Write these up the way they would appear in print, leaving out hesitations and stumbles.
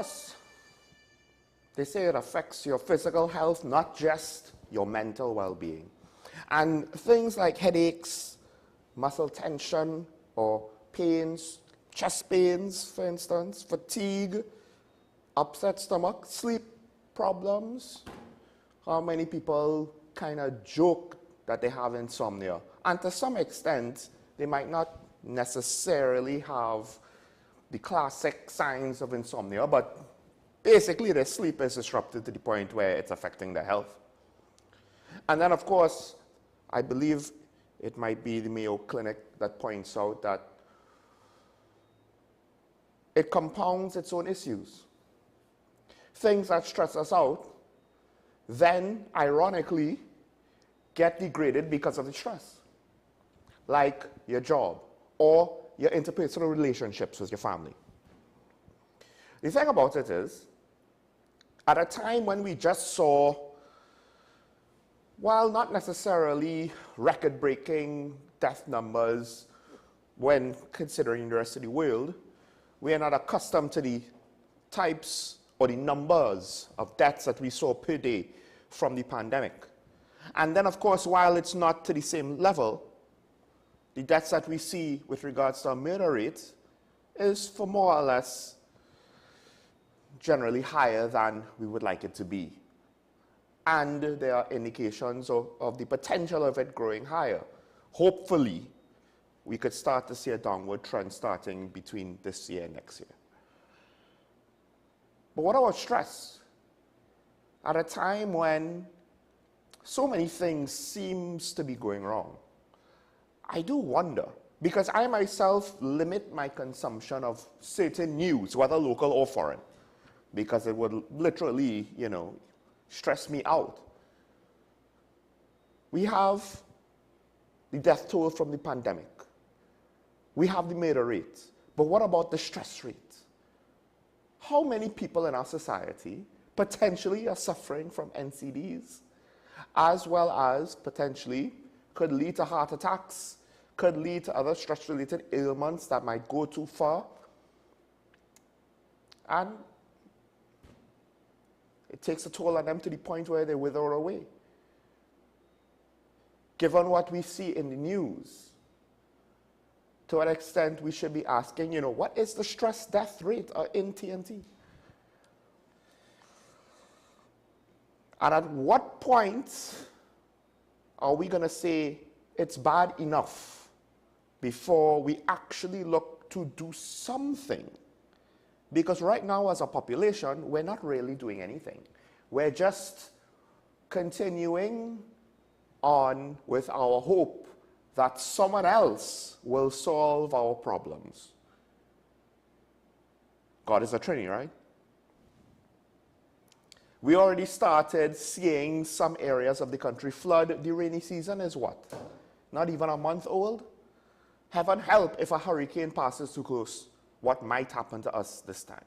Stress. They say it affects your physical health, not just your mental well-being. And things like headaches, muscle tension, or pains, chest pains, for instance, fatigue, upset stomach, sleep problems. How many people kind of joke that they have insomnia? And to some extent, they might not necessarily have the classic signs of insomnia, but basically their sleep is disrupted to the point where it's affecting their health. And then, of course, I believe it might be the Mayo Clinic that points out that it compounds its own issues. Things that stress us out then, ironically, get degraded because of the stress, like your job or your interpersonal relationships with your family. The thing about it is, at a time when we just saw, while not necessarily record-breaking death numbers when considering the rest of the world, we are not accustomed to the types or the numbers of deaths that we saw per day from the pandemic. And then, of course, while it's not to the same level, the deaths that we see with regards to our murder rate is for more or less generally higher than we would like it to be. And there are indications of the potential of it growing higher. Hopefully, we could start to see a downward trend starting between this year and next year. But what about stress? At a time when so many things seems to be going wrong, I do wonder, because I myself limit my consumption of certain news, whether local or foreign, because it would literally, stress me out. We have the death toll from the pandemic. We have the murder rate. But what about the stress rate? How many people in our society potentially are suffering from NCDs, as well as potentially could lead to heart attacks, could lead to other stress-related ailments that might go too far? And it takes a toll on them to the point where they wither away. Given what we see in the news, to what extent we should be asking, what is the stress death rate in TNT? And at what point are we going to say it's bad enough before we actually look to do something? Because right now as a population, we're not really doing anything. We're just continuing on with our hope that someone else will solve our problems. God is a Trinity, right? We already started seeing some areas of the country flood. The rainy season is what? Not even a month old? Heaven help if a hurricane passes too close. What might happen to us this time?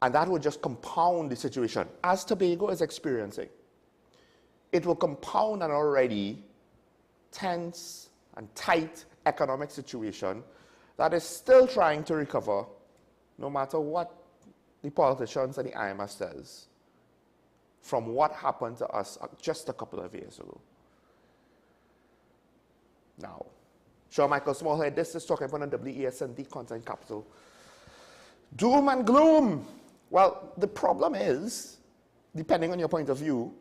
And that will just compound the situation, as Tobago is experiencing. It will compound an already tense and tight economic situation that is still trying to recover, no matter what the politicians and the IMF says, from what happened to us just a couple of years ago. Now, Sean Michael Smallhead, this is talking about the wesn content capital. Doom and gloom. Well, the problem is, depending on your point of view,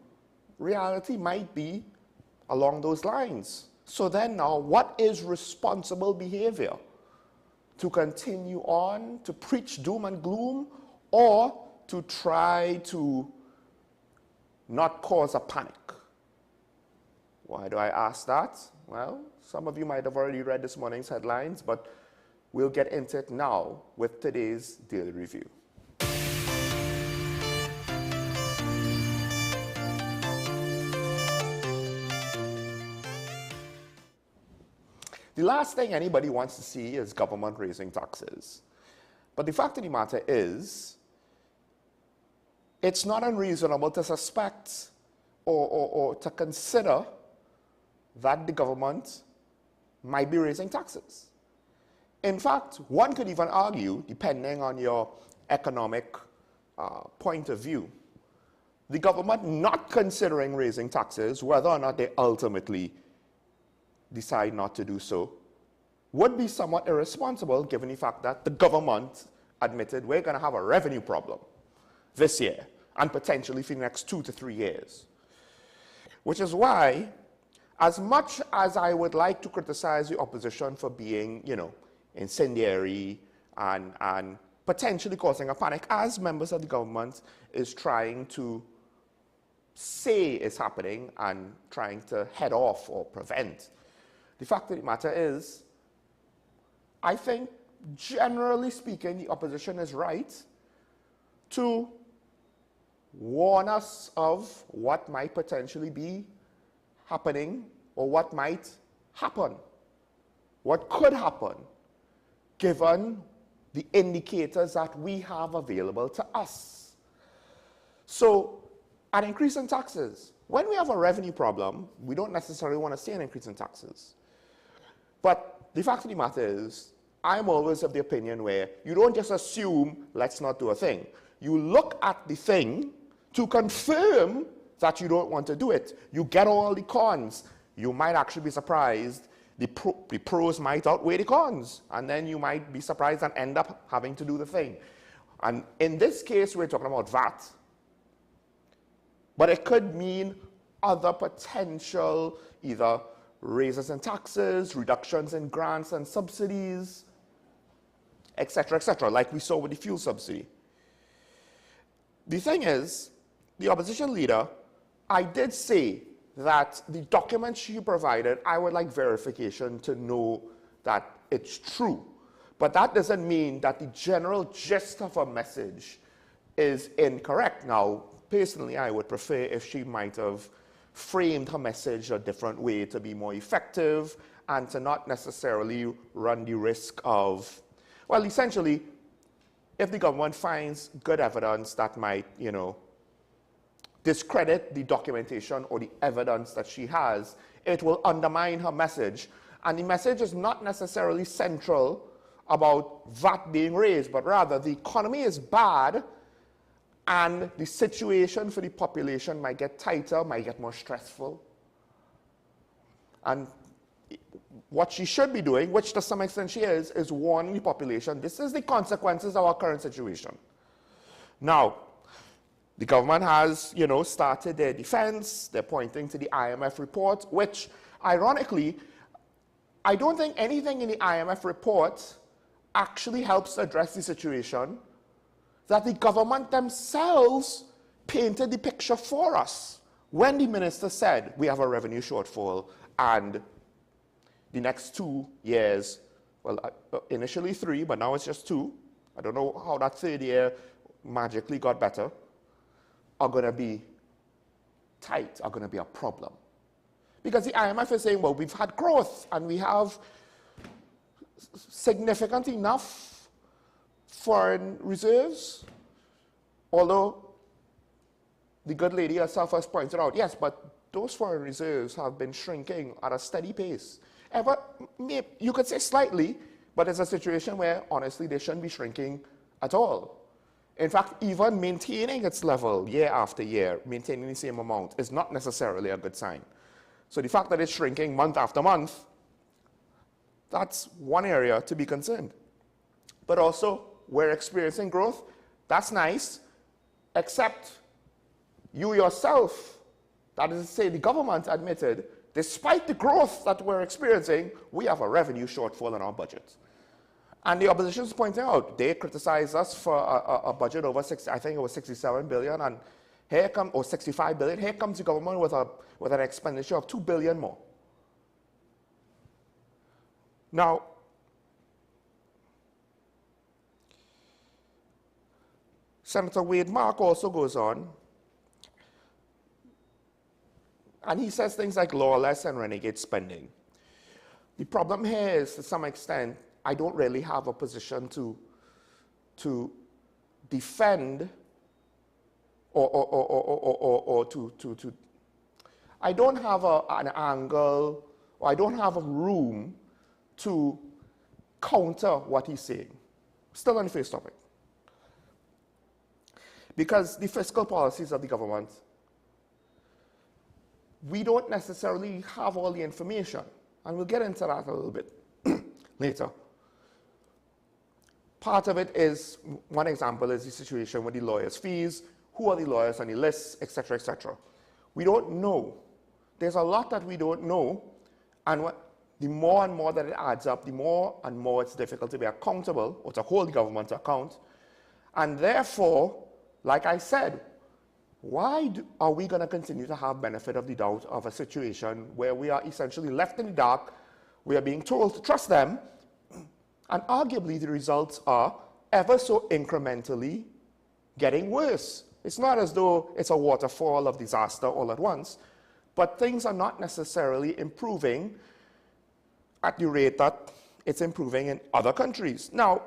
reality might be along those lines. So then now, what is responsible behavior? To continue on, to preach doom and gloom, or to try to not cause a panic? Why do I ask that? Well, some of you might have already read this morning's headlines, but we'll get into it now with today's Daily Review. The last thing anybody wants to see is government raising taxes. But the fact of the matter is, it's not unreasonable to suspect or to consider that the government might be raising taxes. In fact, one could even argue, depending on your economic point of view, the government not considering raising taxes, whether or not they ultimately decide not to do so, would be somewhat irresponsible given the fact that the government admitted we're going to have a revenue problem this year and potentially for the next 2 to 3 years. Which is why, as much as I would like to criticize the opposition for being, incendiary and potentially causing a panic, as members of the government is trying to say is happening and trying to head off or prevent, the fact of the matter is, I think, generally speaking, the opposition is right to warn us of what might potentially be happening or what might happen, what could happen, given the indicators that we have available to us. So, an increase in taxes. When we have a revenue problem, we don't necessarily want to see an increase in taxes. But the fact of the matter is, I'm always of the opinion where you don't just assume, let's not do a thing. You look at the thing to confirm that you don't want to do it. You get all the cons. You might actually be surprised. The pros might outweigh the cons. And then you might be surprised and end up having to do the thing. And in this case, we're talking about VAT. But it could mean other potential, either raises in taxes, reductions in grants and subsidies, etc., like we saw with the fuel subsidy. The thing is, the opposition leader, I did say that the documents she provided, I would like verification to know that it's true. But that doesn't mean that the general gist of her message is incorrect. Now, personally, I would prefer if she might have framed her message a different way to be more effective and to not necessarily run the risk of, well, essentially, if the government finds good evidence that might, discredit the documentation or the evidence that she has, it will undermine her message. And the message is not necessarily central about VAT being raised, but rather the economy is bad and the situation for the population might get tighter, might get more stressful. And what she should be doing, which to some extent she is warning the population, this is the consequences of our current situation. Now, the government has, started their defense. They're pointing to the IMF report, which, ironically, I don't think anything in the IMF report actually helps address the situation that the government themselves painted the picture for us when the minister said we have a revenue shortfall and the next 2 years, well, initially 3, but now it's just 2. I don't know how that 3rd year magically got better, are going to be tight, are going to be a problem. Because the IMF is saying, well, we've had growth and we have significant enough foreign reserves, although the good lady herself has pointed out, yes, but those foreign reserves have been shrinking at a steady pace. You could say slightly, but it's a situation where, honestly, they shouldn't be shrinking at all. In fact, even maintaining its level year after year, maintaining the same amount, is not necessarily a good sign. So the fact that it's shrinking month after month, that's one area to be concerned. But also, we're experiencing growth. That's nice, except you yourself, that is to say the government, admitted, despite the growth that we're experiencing, we have a revenue shortfall in our budget. And the opposition is pointing out, they criticized us for a budget over I think it was 67 billion, and here comes, or 65 billion, here comes the government with an expenditure of 2 billion more. Now, Senator Wade Mark also goes on, and he says things like lawless and renegade spending. The problem here is, to some extent, I don't really have a position to defend or to I don't have an angle, or I don't have a room to counter what he's saying. Still on the first topic. Because the fiscal policies of the government, we don't necessarily have all the information. And we'll get into that a little bit later. Part of it is, one example is the situation with the lawyers' fees, who are the lawyers on the list, etc., etc. We don't know. There's a lot that we don't know, and the more and more that it adds up, the more and more it's difficult to be accountable, or to hold the government to account. And therefore, like I said, why are we going to continue to have benefit of the doubt of a situation where we are essentially left in the dark, we are being told to trust them, and arguably the results are ever so incrementally getting worse. It's not as though it's a waterfall of disaster all at once, but things are not necessarily improving at the rate that it's improving in other countries. Now,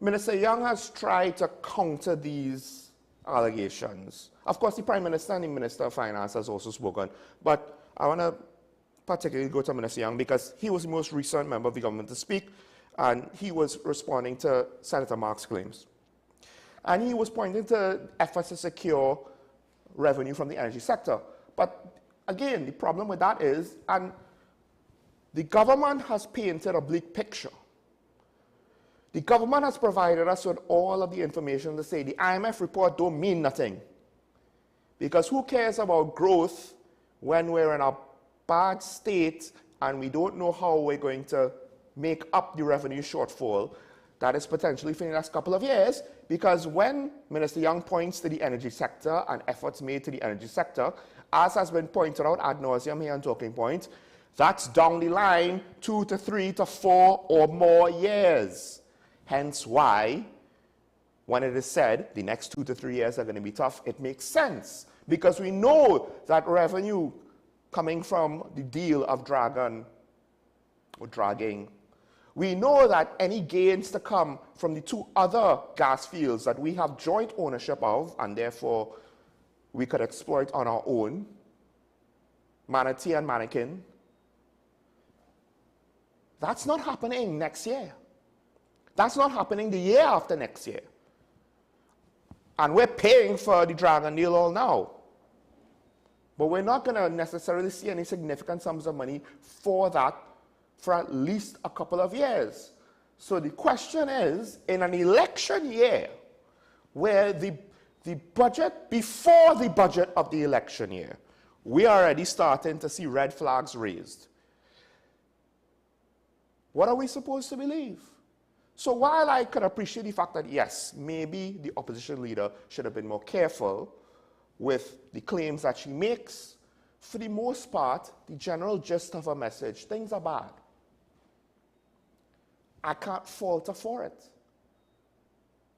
Minister Young has tried to counter these allegations. Of course, the Prime Minister and the Minister of Finance has also spoken, but I want to particularly go to Minister Young because he was the most recent member of the government to speak, and he was responding to Senator Mark's claims. And he was pointing to efforts to secure revenue from the energy sector. But again, the problem with that is, and the government has painted a bleak picture. The government has provided us with all of the information to say the IMF report don't mean nothing. Because who cares about growth when we're in a bad state and we don't know how we're going to make up the revenue shortfall that is potentially for the next couple of years? Because when Minister Young points to the energy sector and efforts made to the energy sector, as has been pointed out ad nauseum here on Talking Point, that's down the line 2 to 3 to 4 or more years. Hence why, when it is said the next 2 to 3 years are going to be tough, it makes sense. Because we know that revenue coming from the deal of dragging, we know that any gains to come from the 2 other gas fields that we have joint ownership of, and therefore we could exploit on our own, Manatee and Mannequin, that's not happening next year. That's not happening the year after next year. And we're paying for the Dragon deal all now. But we're not going to necessarily see any significant sums of money for that for at least a couple of years. So the question is, in an election year, where the budget, before the budget of the election year, we are already starting to see red flags raised. What are we supposed to believe? So while I could appreciate the fact that, yes, maybe the opposition leader should have been more careful with the claims that she makes, for the most part, the general gist of her message, things are bad. I can't fault her for it.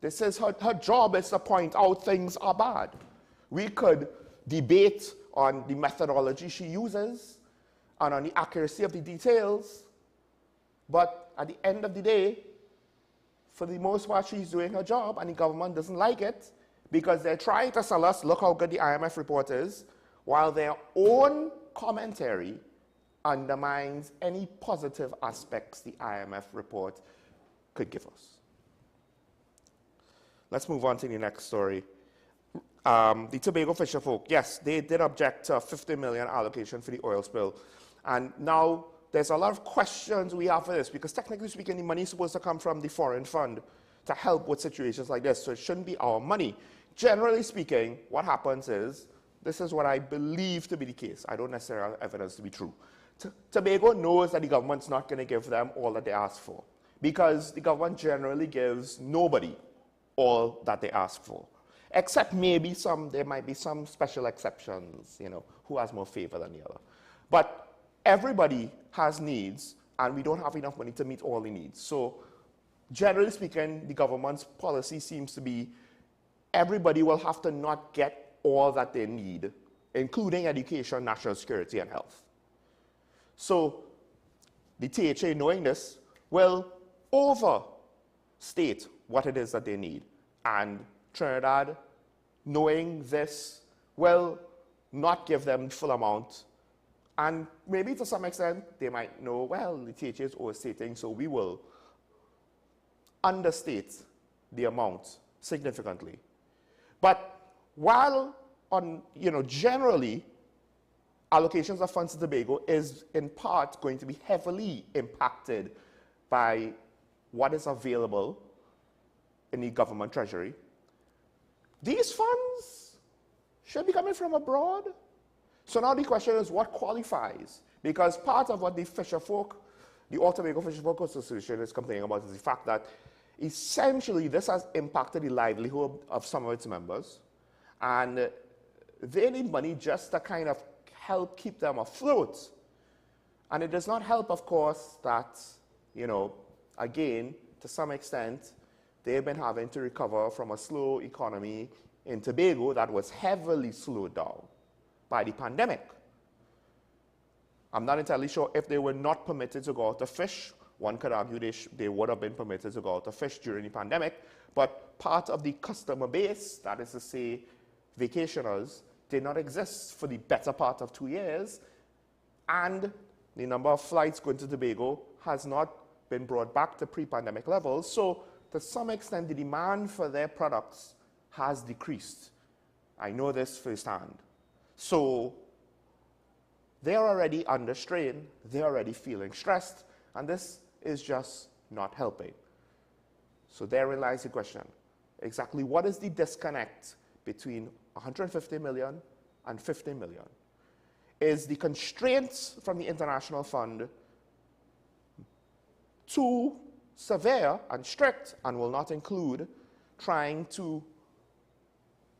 This is her job is to point out things are bad. We could debate on the methodology she uses and on the accuracy of the details, but at the end of the day, for the most part, she's doing her job, and the government doesn't like it because they're trying to sell us, look how good the IMF report is, while their own commentary undermines any positive aspects the IMF report could give us. Let's move on to the next story. The Tobago fisher folk, yes, they did object to a $50 million allocation for the oil spill. And now there's a lot of questions we have for this, because technically speaking, the money is supposed to come from the foreign fund to help with situations like this, so it shouldn't be our money. Generally speaking, what happens is, this is what I believe to be the case. I don't necessarily have evidence to be true. Tobago knows that the government's not going to give them all that they ask for, because the government generally gives nobody all that they ask for, except maybe there might be some special exceptions, who has more favor than the other. But everybody has needs, and we don't have enough money to meet all the needs. So generally speaking, the government's policy seems to be everybody will have to not get all that they need, including education, national security, and health. So the THA, knowing this, will overstate what it is that they need. And Trinidad, knowing this, will not give them the full amount. And maybe to some extent, they might know, well, the THA is overstating, so we will understate the amount significantly. But while generally allocations of funds to Tobago is in part going to be heavily impacted by what is available in the government treasury, these funds should be coming from abroad. So now the question is, what qualifies? Because part of what the fisherfolk, the All Tobago Fisherfolk Association is complaining about is the fact that essentially this has impacted the livelihood of some of its members, and they need money just to kind of help keep them afloat. And it does not help, of course, that, again, to some extent, they've been having to recover from a slow economy in Tobago that was heavily slowed down by the pandemic. I'm not entirely sure if they were not permitted to go out to fish. One could argue they would have been permitted to go out to fish during the pandemic, but part of the customer base, that is to say, vacationers, did not exist for the better part of 2 years, and the number of flights going to Tobago has not been brought back to pre-pandemic levels. So to some extent, the demand for their products has decreased. I know this firsthand. So they're already under strain, they're already feeling stressed, and this is just not helping. So therein lies the question. Exactly what is the disconnect between 150 million and 50 million? Is the constraints from the International Fund too severe and strict and will not include trying to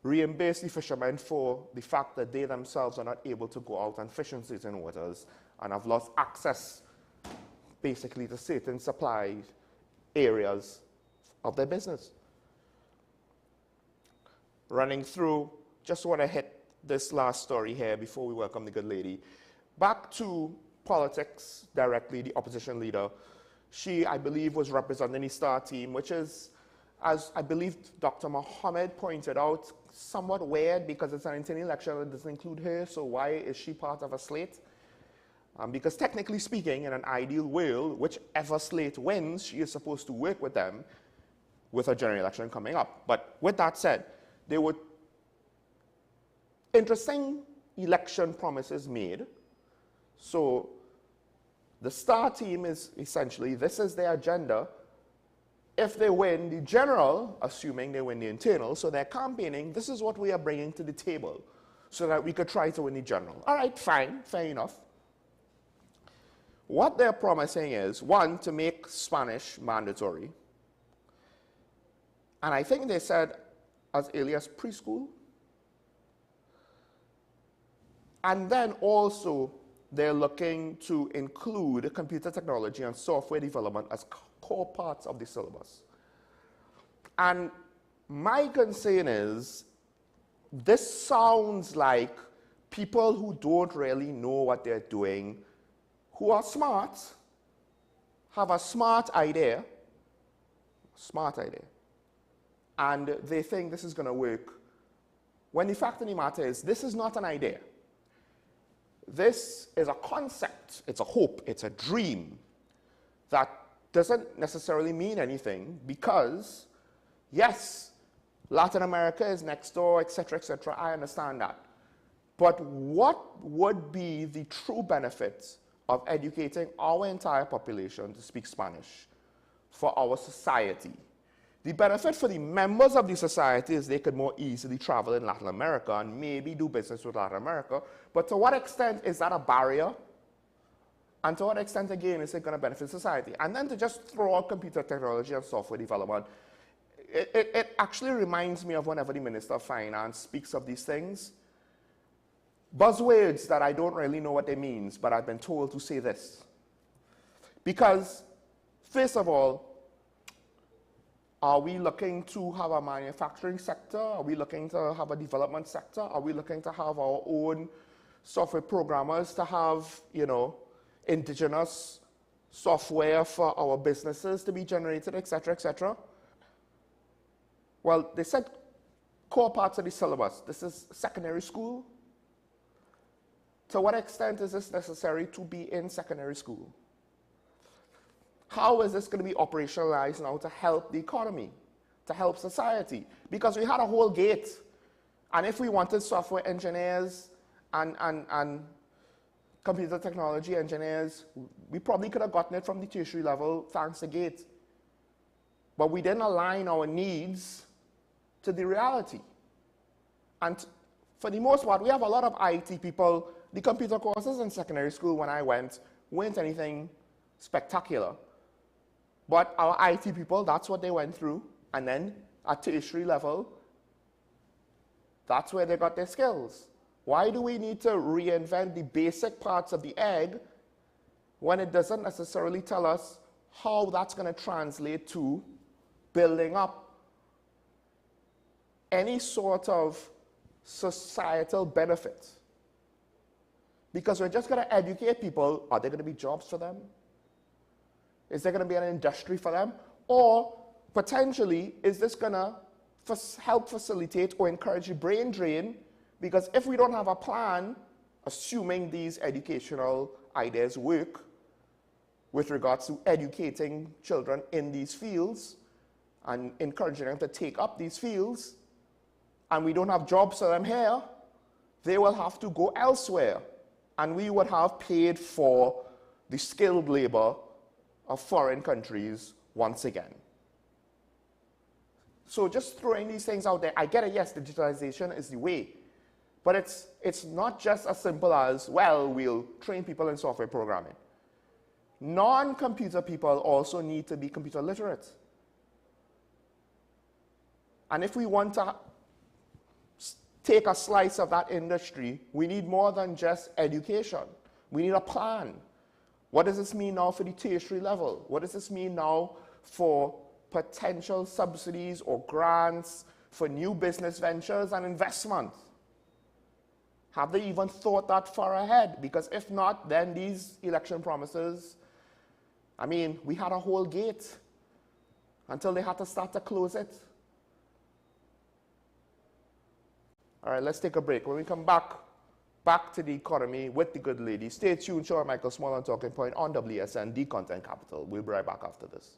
reimburse the fishermen for the fact that they themselves are not able to go out and fish in certain waters and have lost access basically to certain supply areas of their business? Running through, just want to hit this last story here before we welcome the good lady. Back to politics directly, the opposition leader. She, I believe, was representing the STAR team, which is, as I believe Dr. Mohammed pointed out, somewhat weird because it's an internal election that doesn't include her, so why is she part of a slate? Because technically speaking, in an ideal world, whichever slate wins, she is supposed to work with them with a general election coming up. But with that said, there were interesting election promises made. So the STAR team is essentially, this is their agenda. If they win the general, assuming they win the internal, so they're campaigning, this is what we are bringing to the table so that we could try to win the general. All right, fine, fair enough. What they're promising is, one, to make Spanish mandatory. And I think they said as early as preschool. And then also, they're looking to include computer technology and software development as core parts of the syllabus. And my concern is, this sounds like people who don't really know what they're doing, who are smart, have a smart idea, and they think this is going to work, when the fact of the matter is, this is not an idea. This is a concept, it's a hope, it's a dream that doesn't necessarily mean anything because, yes, Latin America is next door, etc., I understand that. But what would be the true benefits of educating our entire population to speak Spanish for our society? The benefit for the members of the society is they could more easily travel in Latin America and maybe do business with Latin America. But to what extent is that a barrier? And to what extent, again, is it going to benefit society? And then to just throw out computer technology and software development, it actually reminds me of whenever the Minister of Finance speaks of these things. Buzzwords that I don't really know what they mean, but I've been told to say this. Because, first of all, are we looking to have a manufacturing sector? Are we looking to have a development sector? Are we looking to have our own software programmers to have, indigenous software for our businesses to be generated, etc.? Well, they said core parts of the syllabus. This is secondary school. To what extent is this necessary to be in secondary school? How is this going to be operationalized now to help the economy? to help society, because we had a whole gate. And if we wanted software engineers and computer technology engineers, we probably could have gotten it from the tertiary level thanks to GATE. But we didn't align our needs to the reality. And for the most part, we have a lot of IT people. The computer courses in secondary school when I went weren't anything spectacular. But our IT people, that's what they went through. And then at tertiary level, that's where they got their skills. Why do we need to reinvent the basic parts of the egg when it doesn't necessarily tell us how that's going to translate to building up any sort of societal benefit? Because we're just going to educate people. Are there going to be jobs for them? Is there going to be an industry for them? Or potentially, is this going to help facilitate or encourage the brain drain? Because if we don't have a plan, assuming these educational ideas work with regards to educating children in these fields and encouraging them to take up these fields, and we don't have jobs for them here, they will have to go elsewhere. And we would have paid for the skilled labor of foreign countries once again. So just throwing these things out there, I get it, yes, digitalization is the way. But it's not just as simple as, well, we'll train people in software programming. Non-computer people also need to be computer literate. And if we want to take a slice of that industry, we need more than just education. We need a plan. What does this mean now for the tertiary level? What does this mean now for potential subsidies or grants for new business ventures and investment? Have they even thought that far ahead? Because if not, then these election promises, I mean, we had a whole gate until they had to start to close it. All right, let's take a break. When we come back to the economy with the good lady, stay tuned. Show Michael Small on Talking Point on WSN, the Content Capital. We'll be right back after this.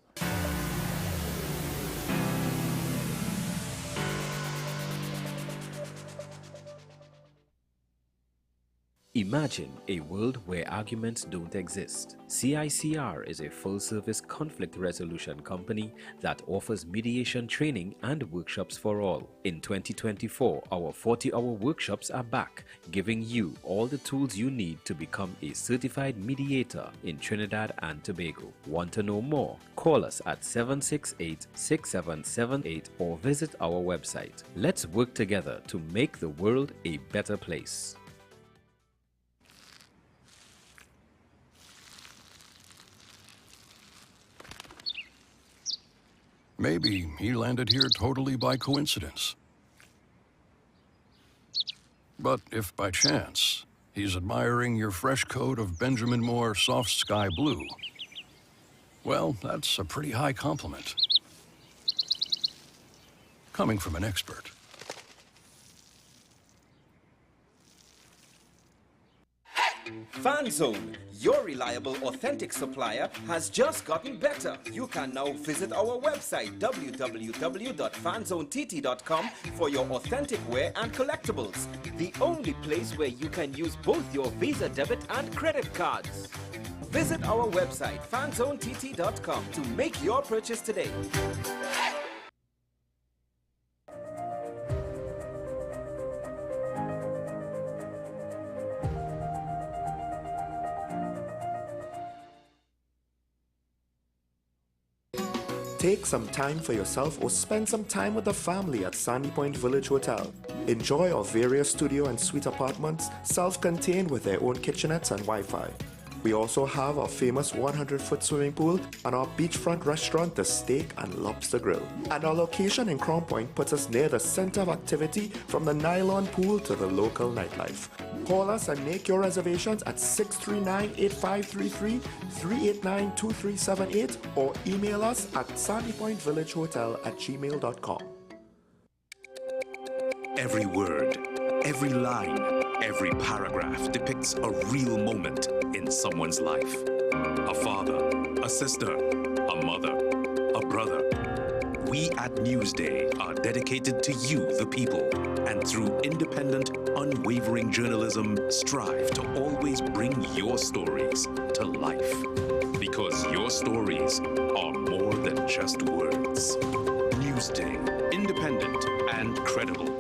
Imagine a world where arguments don't exist. CICR is a full-service conflict resolution company that offers mediation training and workshops for all. In 2024, our 40-hour workshops are back, giving you all the tools you need to become a certified mediator in Trinidad and Tobago. Want to know more? Call us at 768-6778 or visit our website. Let's work together to make the world a better place. Maybe he landed here totally by coincidence. But if by chance he's admiring your fresh coat of Benjamin Moore soft sky blue, well, that's a pretty high compliment. Coming from an expert. FanZone, your reliable, authentic supplier, has just gotten better. You can now visit our website www.fanzonett.com for your authentic wear and collectibles. The only place where you can use both your Visa debit and credit cards. Visit our website fanzonett.com to make your purchase today. Take some time for yourself or spend some time with the family at Sandy Point Village Hotel. Enjoy our various studio and suite apartments, self-contained with their own kitchenettes and Wi-Fi. We also have our famous 100-foot swimming pool and our beachfront restaurant, the Steak and Lobster Grill. And our location in Crown Point puts us near the center of activity from the nylon pool to the local nightlife. Call us and make your reservations at 639-8533, 389-2378, or email us at sandypointvillagehotel@gmail.com. Every word, every line, every paragraph depicts a real moment in someone's life. A father, a sister, a mother, a brother. We at Newsday are dedicated to you, the people, and through independent, unwavering journalism, strive to always bring your stories to life. Because your stories are more than just words. Newsday, independent and credible.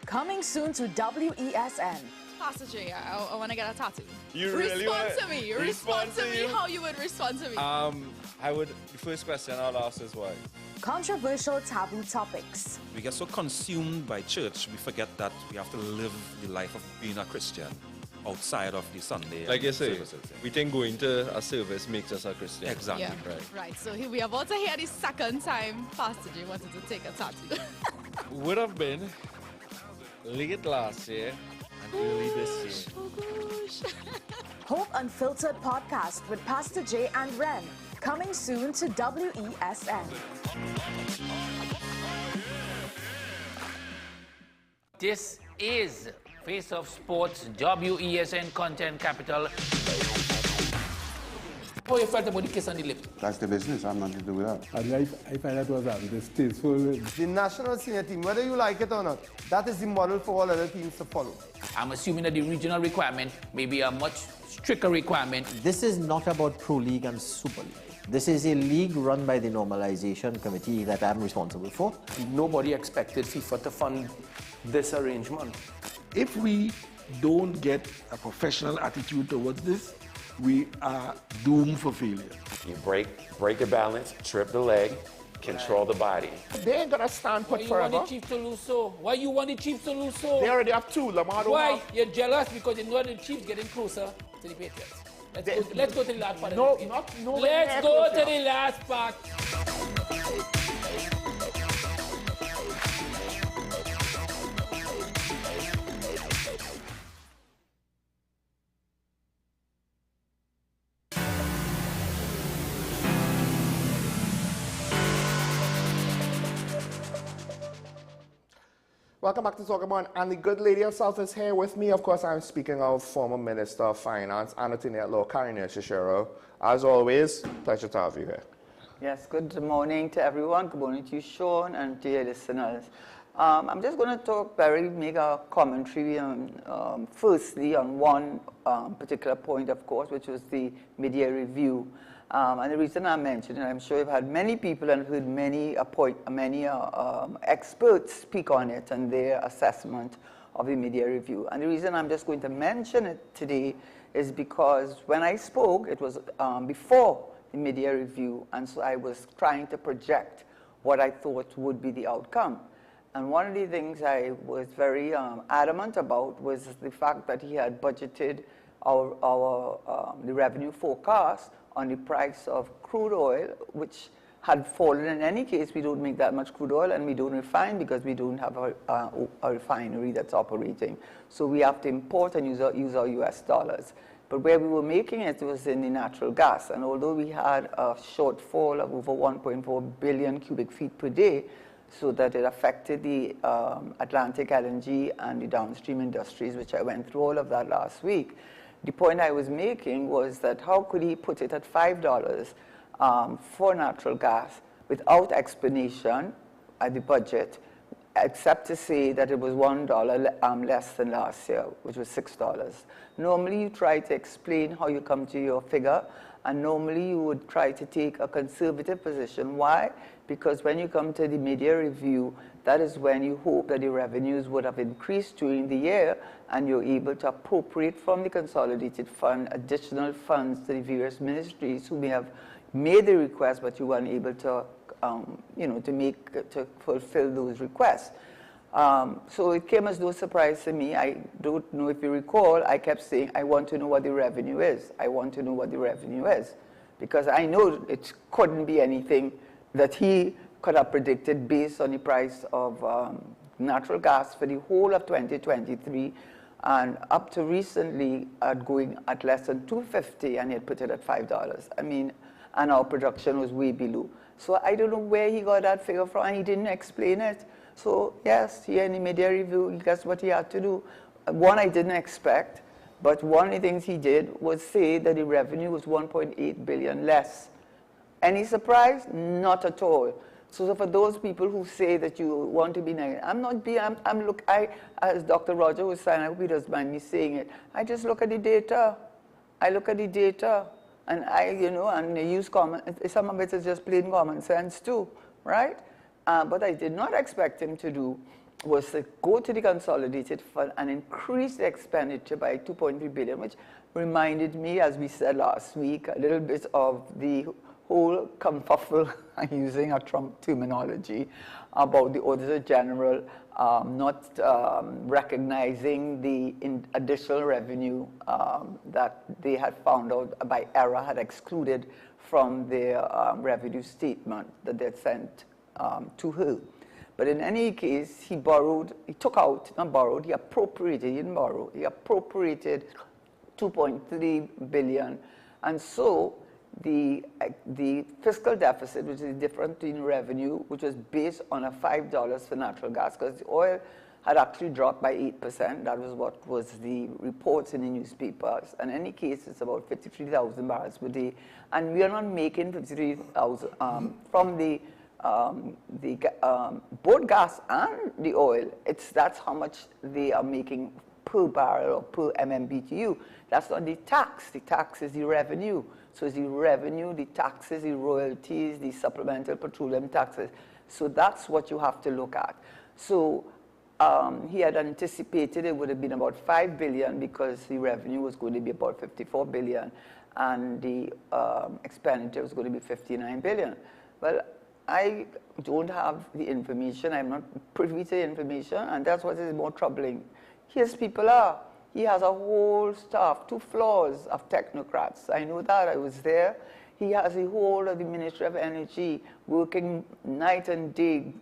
Coming soon to WESN. Pastor J, I want to get a tattoo. You really respond to me. Respond to me how you would respond to me. The first question I'll ask is why? Controversial taboo topics. We get so consumed by church, we forget that we have to live the life of being a Christian outside of the Sunday. Like you say, services. we think going to a service makes us a Christian. Exactly. Yeah, right. So here we are about to hear the second time Pastor J wanted to take a tattoo. Would have been late last year and early this year. Oh gosh. Hope Unfiltered podcast with Pastor J and Ren. Coming soon to WESN. This is Face of Sports, WESN Content Capital. How you felt about the kiss on the lip? That's the business. I'm nothing to do with that. And I find that was distasteful. The national senior team, whether you like it or not, that is the model for all other teams to follow. I'm assuming that the regional requirement may be a much stricter requirement. This is not about Pro League and Super League. This is a league run by the Normalization Committee that I'm responsible for. Nobody expected FIFA to fund this arrangement. If we don't get a professional attitude towards this, we are doomed for failure. You break your balance, trip the leg, control the body. They ain't gonna stand put forever. Why you want the Chiefs to lose so? Why you want the Chiefs to lose so? They already have two. Lamar don't Why? have. You're jealous because you know the Chiefs getting closer to the Patriots. Let's go to the last part. No, of the not no. Let's go to the last part. Welcome back to Talk About, and the good lady herself is here with me. Of course, I'm speaking of former Minister of Finance, Anthony at Law, Karina Shishiro. As always, pleasure to have you here. Yes, good morning to everyone. Good morning to you, Sean, and to your listeners. I'm just going to make a commentary on, firstly, on one particular point, of course, which was the mid-year review. And the reason I mentioned it, I'm sure you've had many people and heard many experts speak on it and their assessment of the mid-year review. And the reason I'm just going to mention it today is because when I spoke, it was before the mid-year review, and so I was trying to project what I thought would be the outcome. And one of the things I was very adamant about was the fact that he had budgeted the revenue forecast on the price of crude oil, which had fallen. In any case, we don't make that much crude oil and we don't refine because we don't have a refinery that's operating. So we have to import and use our US dollars. But where we were making it was in the natural gas. And although we had a shortfall of over 1.4 billion cubic feet per day, so that it affected the Atlantic LNG and the downstream industries, which I went through all of that last week. The point I was making was that how could he put it at $5 for natural gas without explanation at the budget, except to say that it was $1 less than last year, which was $6. Normally you try to explain how you come to your figure, and normally you would try to take a conservative position. Why? because when you come to the media review, that is when you hope that the revenues would have increased during the year and you're able to appropriate from the consolidated fund additional funds to the various ministries who may have made the request, but you weren't able to, to fulfill those requests. So it came as no surprise to me. I don't know if you recall, I kept saying, I want to know what the revenue is. I want to know what the revenue is. Because I know it couldn't be anything that he could have predicted based on the price of natural gas for the whole of 2023 and up to recently going at less than $2.50 and he had put it at $5. I mean, and our production was way below. So I don't know where he got that figure from and he didn't explain it. So yes, here in the media review, guess what he had to do? One I didn't expect, but one of the things he did was say that the revenue was 1.8 billion less. Any surprise? Not at all. So for those people who say that you want to be negative, as Dr. Roger was saying, I hope he doesn't mind me saying it, I just look at the data. I look at the data and and I use some of it is just plain common sense too, right? But I did not expect him to do was to go to the consolidated fund and increase the expenditure by 2.3 billion, which reminded me, as we said last week, a little bit of the whole kerfuffle, using a Trump terminology, about the Auditor General not recognizing the additional revenue that they had found out by error had excluded from their revenue statement that they had sent to her. But in any case, he appropriated, he didn't borrow, he appropriated 2.3 billion. And so the fiscal deficit, which is the difference between revenue, which was based on a $5 for natural gas, because the oil had actually dropped by 8%. That was what was the reports in the newspapers. In any case, it's about 53,000 barrels per day. And we are not making 53,000 from both gas and the oil. That's how much they are making per barrel or per MMBTU. That's not the tax. The tax is the revenue. So it's the revenue, the taxes, the royalties, the supplemental petroleum taxes. So that's what you have to look at. So he had anticipated it would have been about 5 billion because the revenue was going to be about 54 billion and the expenditure was going to be 59 billion. Well, I don't have the information. I'm not privy to the information, and that's what is more troubling. His people are. He has a whole staff, 2 floors of technocrats. I know that. I was there. He has the whole of the Ministry of Energy working night and day,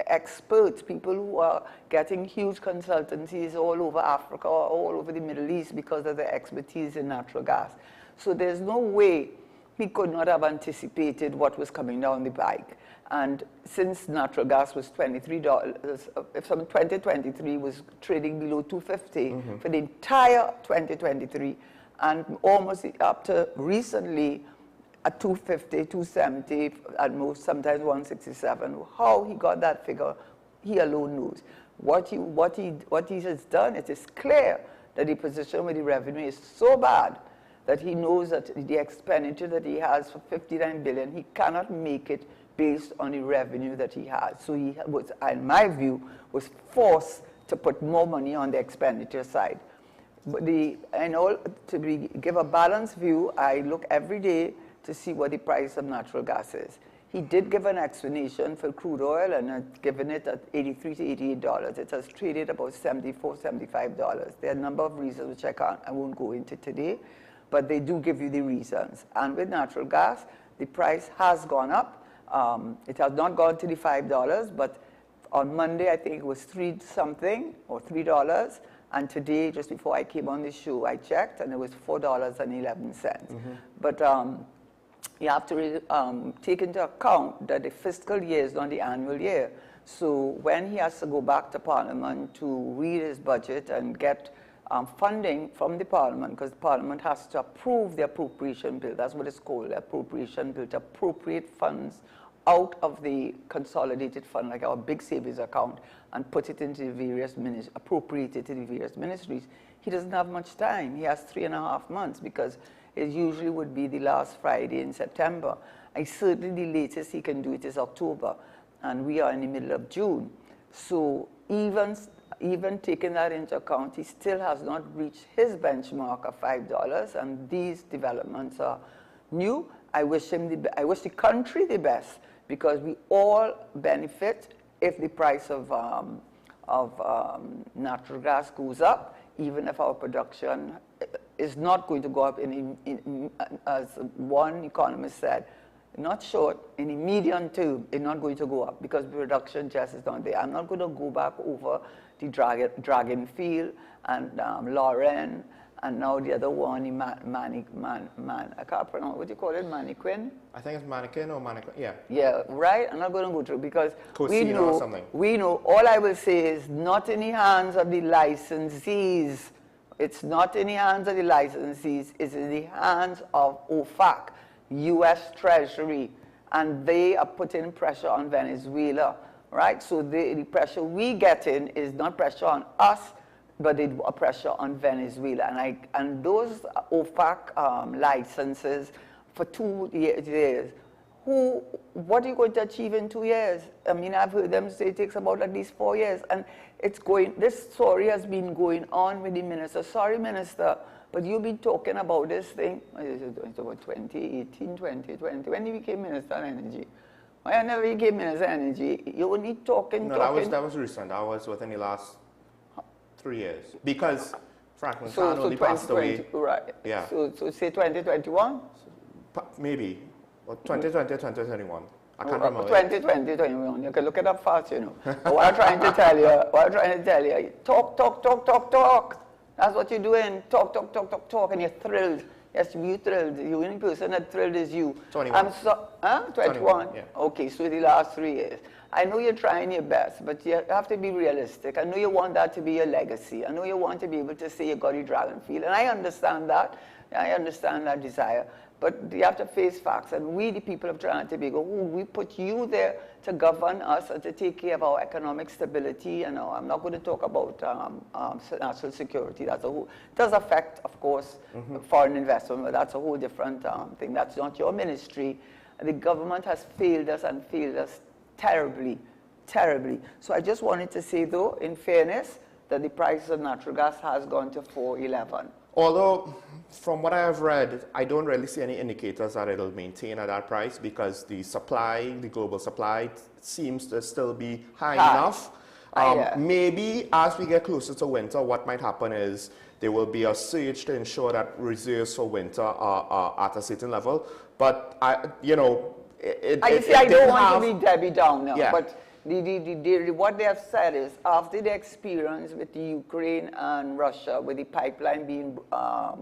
experts, people who are getting huge consultancies all over Africa or all over the Middle East because of their expertise in natural gas. So there's no way he could not have anticipated what was coming down the pike. And since natural gas was $23, if some 2023 was trading below $2.50 for the entire 2023, and almost up to recently at $2.50, $2.70, at most sometimes $1.67. How he got that figure, he alone knows. What he has done, it is clear that the position with the revenue is so bad that he knows that the expenditure that he has for 59 billion, he cannot make it based on the revenue that he has. So he was, in my view, was forced to put more money on the expenditure side. But give a balanced view, I look every day to see what the price of natural gas is. He did give an explanation for crude oil and had given it at $83 to $88. It has traded about $74, $75. There are a number of reasons which I won't go into today, but they do give you the reasons. And with natural gas, the price has gone up. It has not gone to the $5, but on Monday, I think it was $3 or $3. And today, just before I came on the show, I checked, and it was $4.11. But you have to take into account that the fiscal year is not the annual year. So when he has to go back to Parliament to read his budget and get funding from the Parliament, because the Parliament has to approve the appropriation bill. That's what it's called, the appropriation bill, to appropriate funds out of the consolidated fund, like our big savings account, and put it into the various appropriate it to the various ministries. He doesn't have much time. He has 3.5 months because it usually would be the last Friday in September. Certainly the latest he can do it is October, and we are in the middle of June. So even taking that into account, he still has not reached his benchmark of $5, and these developments are new. I wish the country the best, because we all benefit if the price of natural gas goes up, even if our production is not going to go up as one economist said, not short, in the medium term, it's not going to go up because production just is not there. I'm not going to go back over the Dragon Field and Lauren, and now the other one, I can't pronounce, what do you call it, Mannequin? I think it's Mannequin or Mannequin, yeah. Yeah, right? I'm not going to go through because or we know, all I will say is not in the hands of the licensees. It's not in the hands of the licensees, it's in the hands of OFAC, U.S. Treasury, and they are putting pressure on Venezuela, right? So the pressure we get in is not pressure on us, but it's a pressure on Venezuela. And those OFAC licenses for 2 years, what are you going to achieve in 2 years? I mean, I've heard them say it takes about at least 4 years, and this story has been going on with the minister. Sorry, minister, but you've been talking about this thing, it's about 2018, 2020, when you became Minister of Energy. Whenever you became Minister of Energy, you only talking. No, that was recent. That was within the last 3 years. Because Franklin Kahn only passed away. Right. Yeah. So say 2021? Maybe. Or 2020, 2021. I can't remember. 2020, 2021. You can look it up fast, you know. What I'm trying to tell you, talk. That's what you're doing. Talk, and you're thrilled. Yes, you're thrilled. The only person that thrilled is you. 21. 21? Yeah. Okay, so the last 3 years. I know you're trying your best, but you have to be realistic. I know you want that to be your legacy. I know you want to be able to say you got your Dragon Field, and I understand that. I understand that desire. But you have to face facts, and we, the people of Trinidad and Tobago, we put you there to govern us and to take care of our economic stability. And I'm not going to talk about national security. It does affect, of course, foreign investment, but that's a whole different thing. That's not your ministry. The government has failed us and failed us terribly, terribly. So I just wanted to say, though, in fairness, that the price of natural gas has gone to $4.11. Although, from what I have read, I don't really see any indicators that it'll maintain at that price because the global supply seems to still be high enough. Maybe as we get closer to winter, what might happen is there will be a surge to ensure that reserves for winter are at a certain level. But, I don't want to be Debbie Downer, but what they have said is after the experience with the Ukraine and Russia, with the pipeline being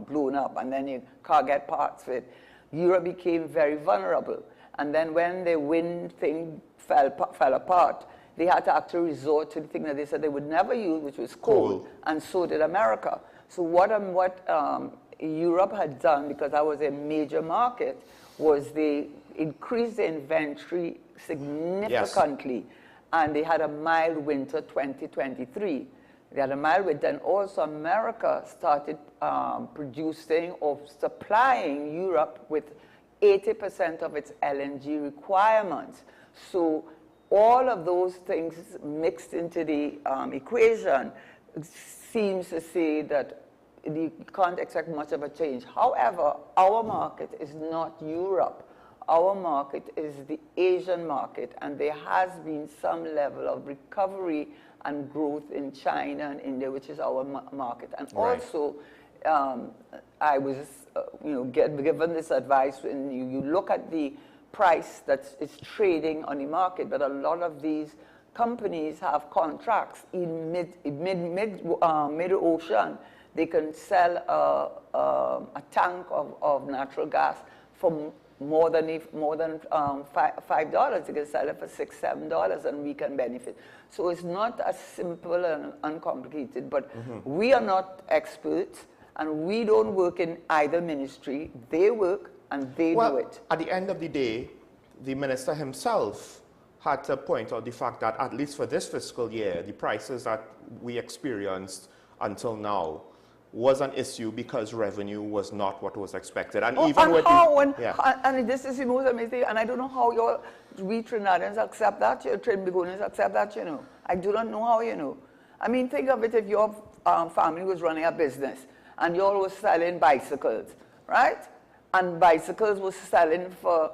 blown up and then you can't get parts of it, Europe became very vulnerable. And then when the wind thing fell apart, they had to actually resort to the thing that they said they would never use, which was coal. And so did America. So what Europe had done, because that was a major market, was they increased the inventory significantly. Yes. And they had a mild winter 2023. They had a mild winter, and also America started producing or supplying Europe with 80% of its LNG requirements. So all of those things mixed into the equation seems to say that you can't expect much of a change. However, our market is not Europe. Our market is the Asian market, and there has been some level of recovery and growth in China and India, which is our market. And also, I was, given this advice when you look at the price that is trading on the market, but a lot of these companies have contracts in mid-ocean. They can sell a tank of natural gas for more than $5. You can sell it for $6, $7, and we can benefit. So it's not as simple and uncomplicated, but we are not experts, and we don't work in either ministry. They work, and they do it. At the end of the day, the minister himself had to point out the fact that at least for this fiscal year, the prices that we experienced until now was an issue because revenue was not what was expected. And Oh, even and with how, and this is the most amazing, and I don't know how we Trinidadians accept that, Trinbagonians accept that, I do not know how, I mean, think of it if your family was running a business and you all was selling bicycles, right? And bicycles was selling for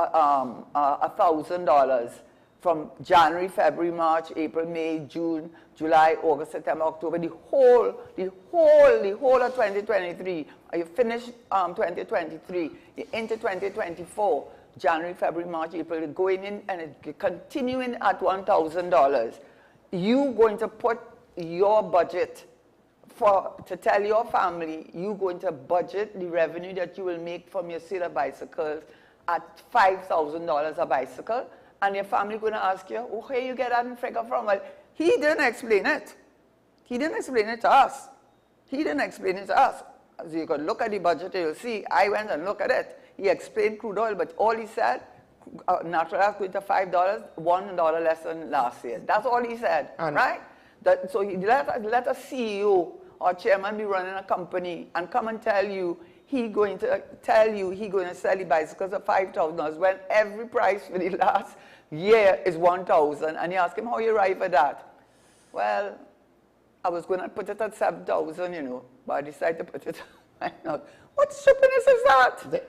$1,000 from January, February, March, April, May, June, July, August, September, October, the whole of 2023. You finish 2023, you're into 2024, January, February, March, April, you're going in and it's continuing at $1,000. You going to put your budget to tell your family you going to budget the revenue that you will make from your sale of bicycles at $5,000 a bicycle, and your family going to ask you, oh, where you get that figure from? Well, he didn't explain it. He didn't explain it to us. He didn't explain it to us. So you can look at the budget, you'll see, I went and looked at it. He explained crude oil, but all he said, natural gas going to $5, $1 less than last year. That's all he said, right? So he let a CEO or chairman be running a company and come and tell you he's going to sell the bicycles at $5,000 when every price for the last year is $1,000, and you ask him how you arrive at that. Well, I was going to put it at $7,000, but I decided to put it at what stupidness is that?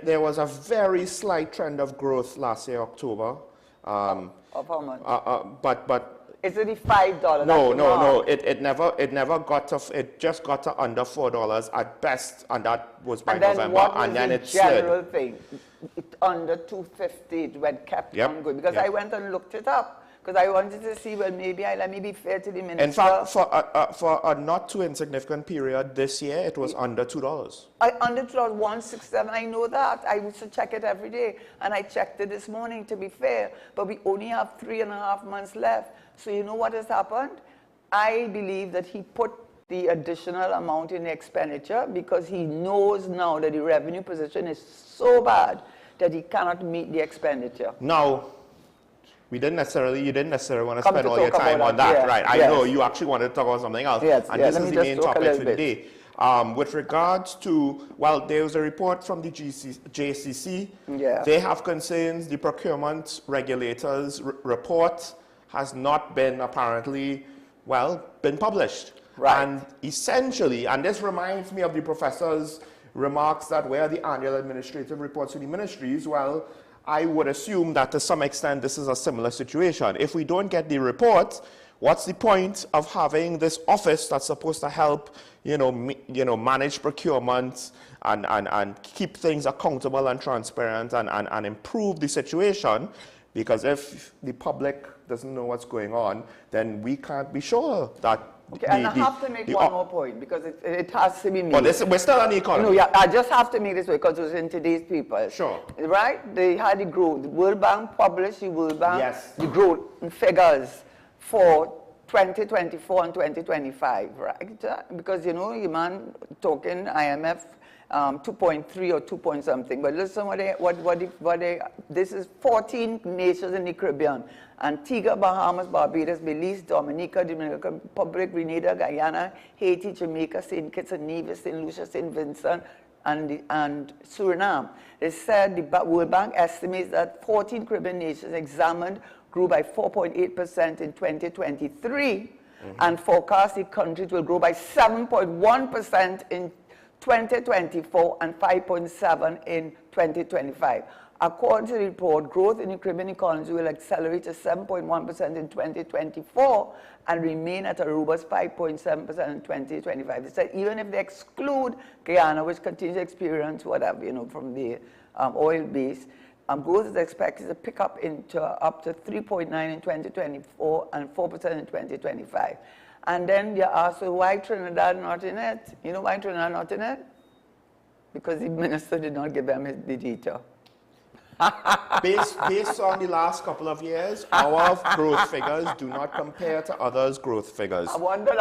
There was a very slight trend of growth last year, October. Of how much? But is it the $5? No. It never got to. It just got to under $4 at best, and that was by November. And then it slid. General thing, under $250. It kept on going because I went and looked it up because I wanted to see. Well, maybe let me be fair to the minister. In fact, for a not too insignificant period this year, it was under $2. Under $2, 167. I know that. I used to check it every day, and I checked it this morning. To be fair, but we only have 3.5 months left. So you know what has happened? I believe that he put the additional amount in the expenditure because he knows now that the revenue position is so bad that he cannot meet the expenditure. Now, you didn't necessarily want to spend all your time on that, right? I know you actually wanted to talk about something else. And this is the main topic for today. With regards to, well, there was a report from the JCC. They have concerns. The procurement regulators report has not been apparently, been published. Right. And essentially, and this reminds me of the professor's remarks that where the annual administrative reports to the ministries, well, I would assume that to some extent this is a similar situation. If we don't get the report, what's the point of having this office that's supposed to help, manage procurement and keep things accountable and transparent and improve the situation? Because if the public doesn't know what's going on, then we can't be sure that. Okay, and I have to make one more point because it has to be made. But we're still on the economy. No, I just have to make this because it was in today's paper. Sure. Right? They had the growth. The World Bank published the the growth figures for 2024 and 2025, right? Because, the man talking IMF 2.3 or 2 point something. But listen this is 14 nations in the Caribbean. Antigua, Bahamas, Barbados, Belize, Dominica, Dominican Republic, Grenada, Guyana, Haiti, Jamaica, St. Kitts and Nevis, St. Lucia, St. Vincent, and Suriname. They said the World Bank estimates that 14 Caribbean nations examined grew by 4.8% in 2023 and forecast the countries will grow by 7.1% in 2024 and 5.7% in 2025. According to the report, growth in the Caribbean economy will accelerate to 7.1% in 2024 and remain at a robust 5.7% in 2025. They said even if they exclude Guyana, which continues to experience whatever, from the oil base, growth is expected to pick up up to 3.9% in 2024 and 4% in 2025. And then you ask, so why Trinidad not in it? You know why Trinidad not in it? Because the minister did not give them the detail. Based on the last couple of years, our growth figures do not compare to others' growth figures. I wonder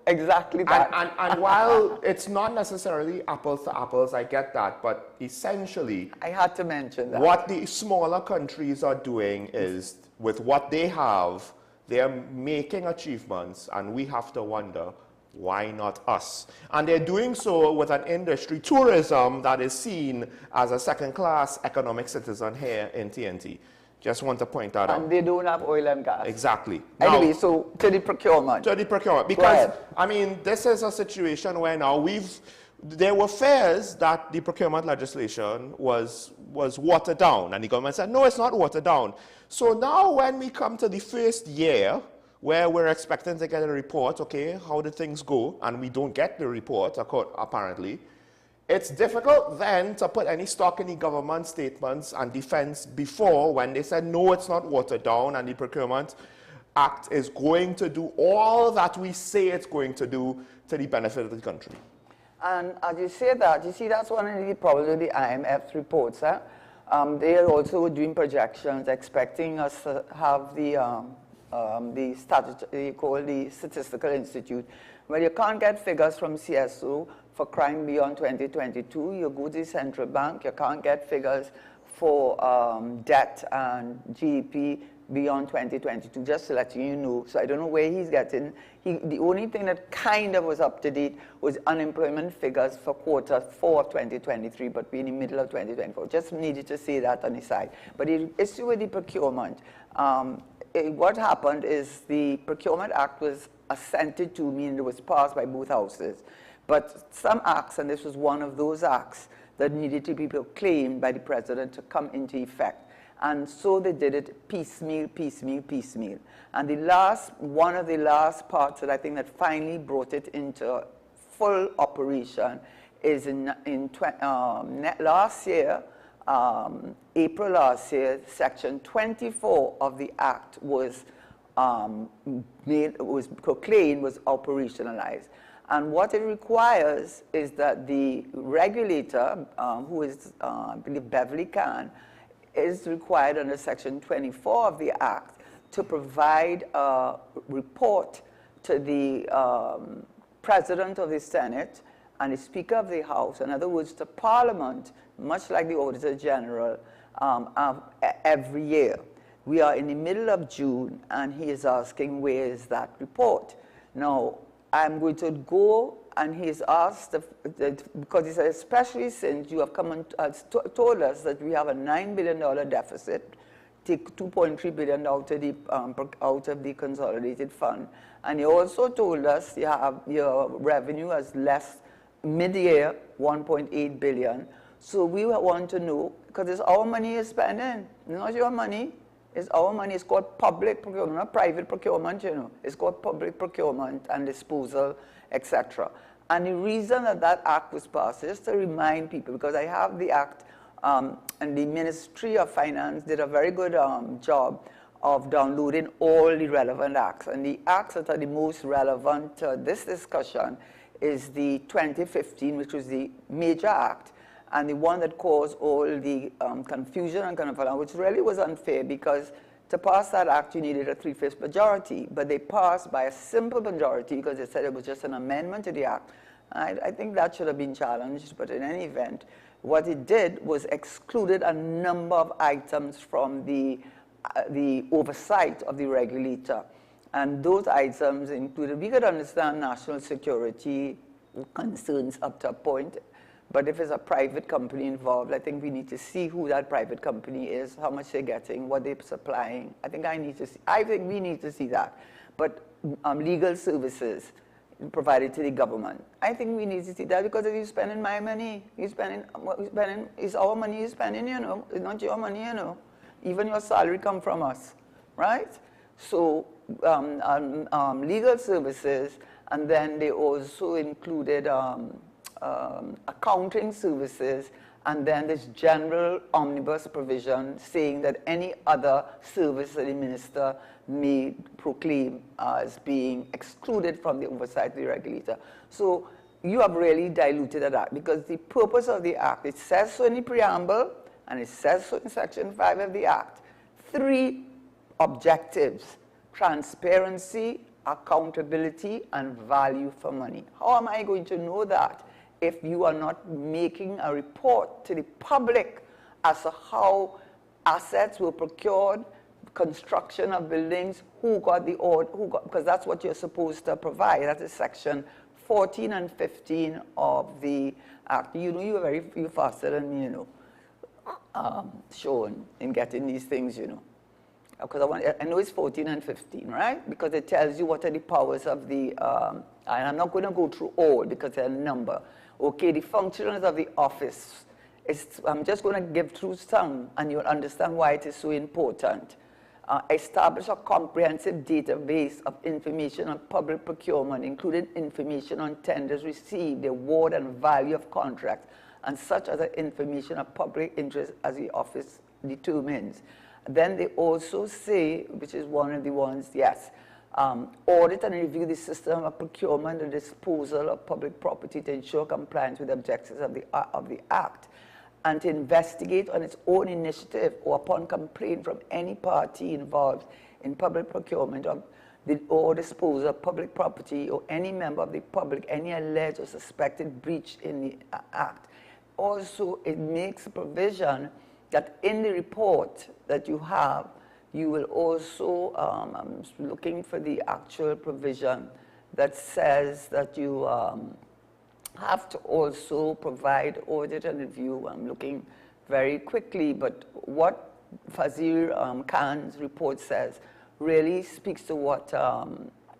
exactly that. And while it's not necessarily apples to apples, I get that, but essentially, I had to mention that. What the smaller countries are doing is, with what they have, they're making achievements, and we have to wonder, Why not us? And they're doing so with an industry, tourism, that is seen as a second-class economic citizen here in TNT. Just want to point that out. And they don't have oil and gas. Exactly. Anyway, now, so to the procurement. To the procurement. Because, I mean, this is a situation where now there were fears that the procurement legislation was watered down. And the government said, no, it's not watered down. So now when we come to the first year, where we're expecting to get a report, okay, how did things go? And we don't get the report, apparently. It's difficult then to put any stock in the government statements and defense before when they said, no, it's not watered down and the Procurement Act is going to do all that we say it's going to do to the benefit of the country. And as you say that, you see that's one of the problems with the IMF's reports. They are also doing projections, expecting us to have the Statistical Institute, where you can't get figures from CSO for crime beyond 2022. You go to the central bank, you can't get figures for debt and GDP beyond 2022, just to let you know. So I don't know where he's getting. The only thing that kind of was up to date was unemployment figures for quarter 4 of 2023, but we're in the middle of 2024. Just needed to say that on the side. But the issue with the procurement, what happened is the Procurement Act was assented to, meaning it was passed by both houses. But some acts, and this was one of those acts, that needed to be proclaimed by the president to come into effect. And so they did it piecemeal, piecemeal, piecemeal. And one of the last parts that I think that finally brought it into full operation is last year, April last year, Section 24 of the Act was proclaimed, was operationalized. And what it requires is that the regulator, who is, I believe, Beverly Kahn, is required under Section 24 of the Act to provide a report to the President of the Senate and the Speaker of the House, in other words, to Parliament, much like the Auditor General, every year. We are in the middle of June, and he is asking, where is that report? Now, I'm going to go, and he's asked, because he said, especially since you have come and told us that we have a $9 billion deficit, take $2.3 billion out of the consolidated fund, and you also told us you have your revenue as less mid-year, $1.8 billion. So we want to know, because it's our money you're spending, it's not your money. It's our money. It's called public procurement, not private procurement, you know. It's called public procurement and disposal, etc. And the reason that that act was passed is to remind people, because I have the act, and the Ministry of Finance did a very good job of downloading all the relevant acts. And the acts that are the most relevant to this discussion is the 2015, which was the major act, and the one that caused all the confusion and confusion, which really was unfair, because to pass that act, you needed a 3/5 majority, but they passed by a simple majority because they said it was just an amendment to the act. I think that should have been challenged, but in any event, what it did was excluded a number of items from the oversight of the regulator. And those items included, we could understand national security concerns up to a point, but if it's a private company involved, I think we need to see who that private company is, how much they're getting, what they're supplying. I think we need to see that. But legal services provided to the government, I think we need to see that, because if you're spending my money, it's our money you're spending, you know. It's not your money, you know. Even your salary comes from us, right? So legal services, and then they also included accounting services, and then this general omnibus provision saying that any other service that the minister may proclaim as being excluded from the oversight of the regulator. So you have really diluted that, because the purpose of the act, it says so in the preamble, and it says so in Section 5 of the act. 3 objectives: transparency, accountability, and value for money. How am I going to know that if you are not making a report to the public as to how assets were procured, construction of buildings, who got the order, because that's what you're supposed to provide. That is Section 14 and 15 of the Act. You know, you're faster than me, you know, Sean, in getting these things, you know. Because I know it's 14 and 15, right? Because it tells you what are the powers of the, and I'm not going to go through all because they're a number. Okay, the functions of the office. I'm just going to give through some, and you'll understand why it is so important. Establish a comprehensive database of information on public procurement, including information on tenders received, the award and value of contracts, and such other information of public interest as the office determines. Then they also say, which is one of the ones, yes, audit and review the system of procurement and disposal of public property to ensure compliance with the objectives of the Act, and to investigate on its own initiative or upon complaint from any party involved in public procurement or disposal of public property or any member of the public, any alleged or suspected breach in the Act. Also, it makes a provision that in the report that you have, you will also, I'm looking for the actual provision that says that you have to also provide audit and review. I'm looking very quickly, but what Fazir Khan's report says really speaks to what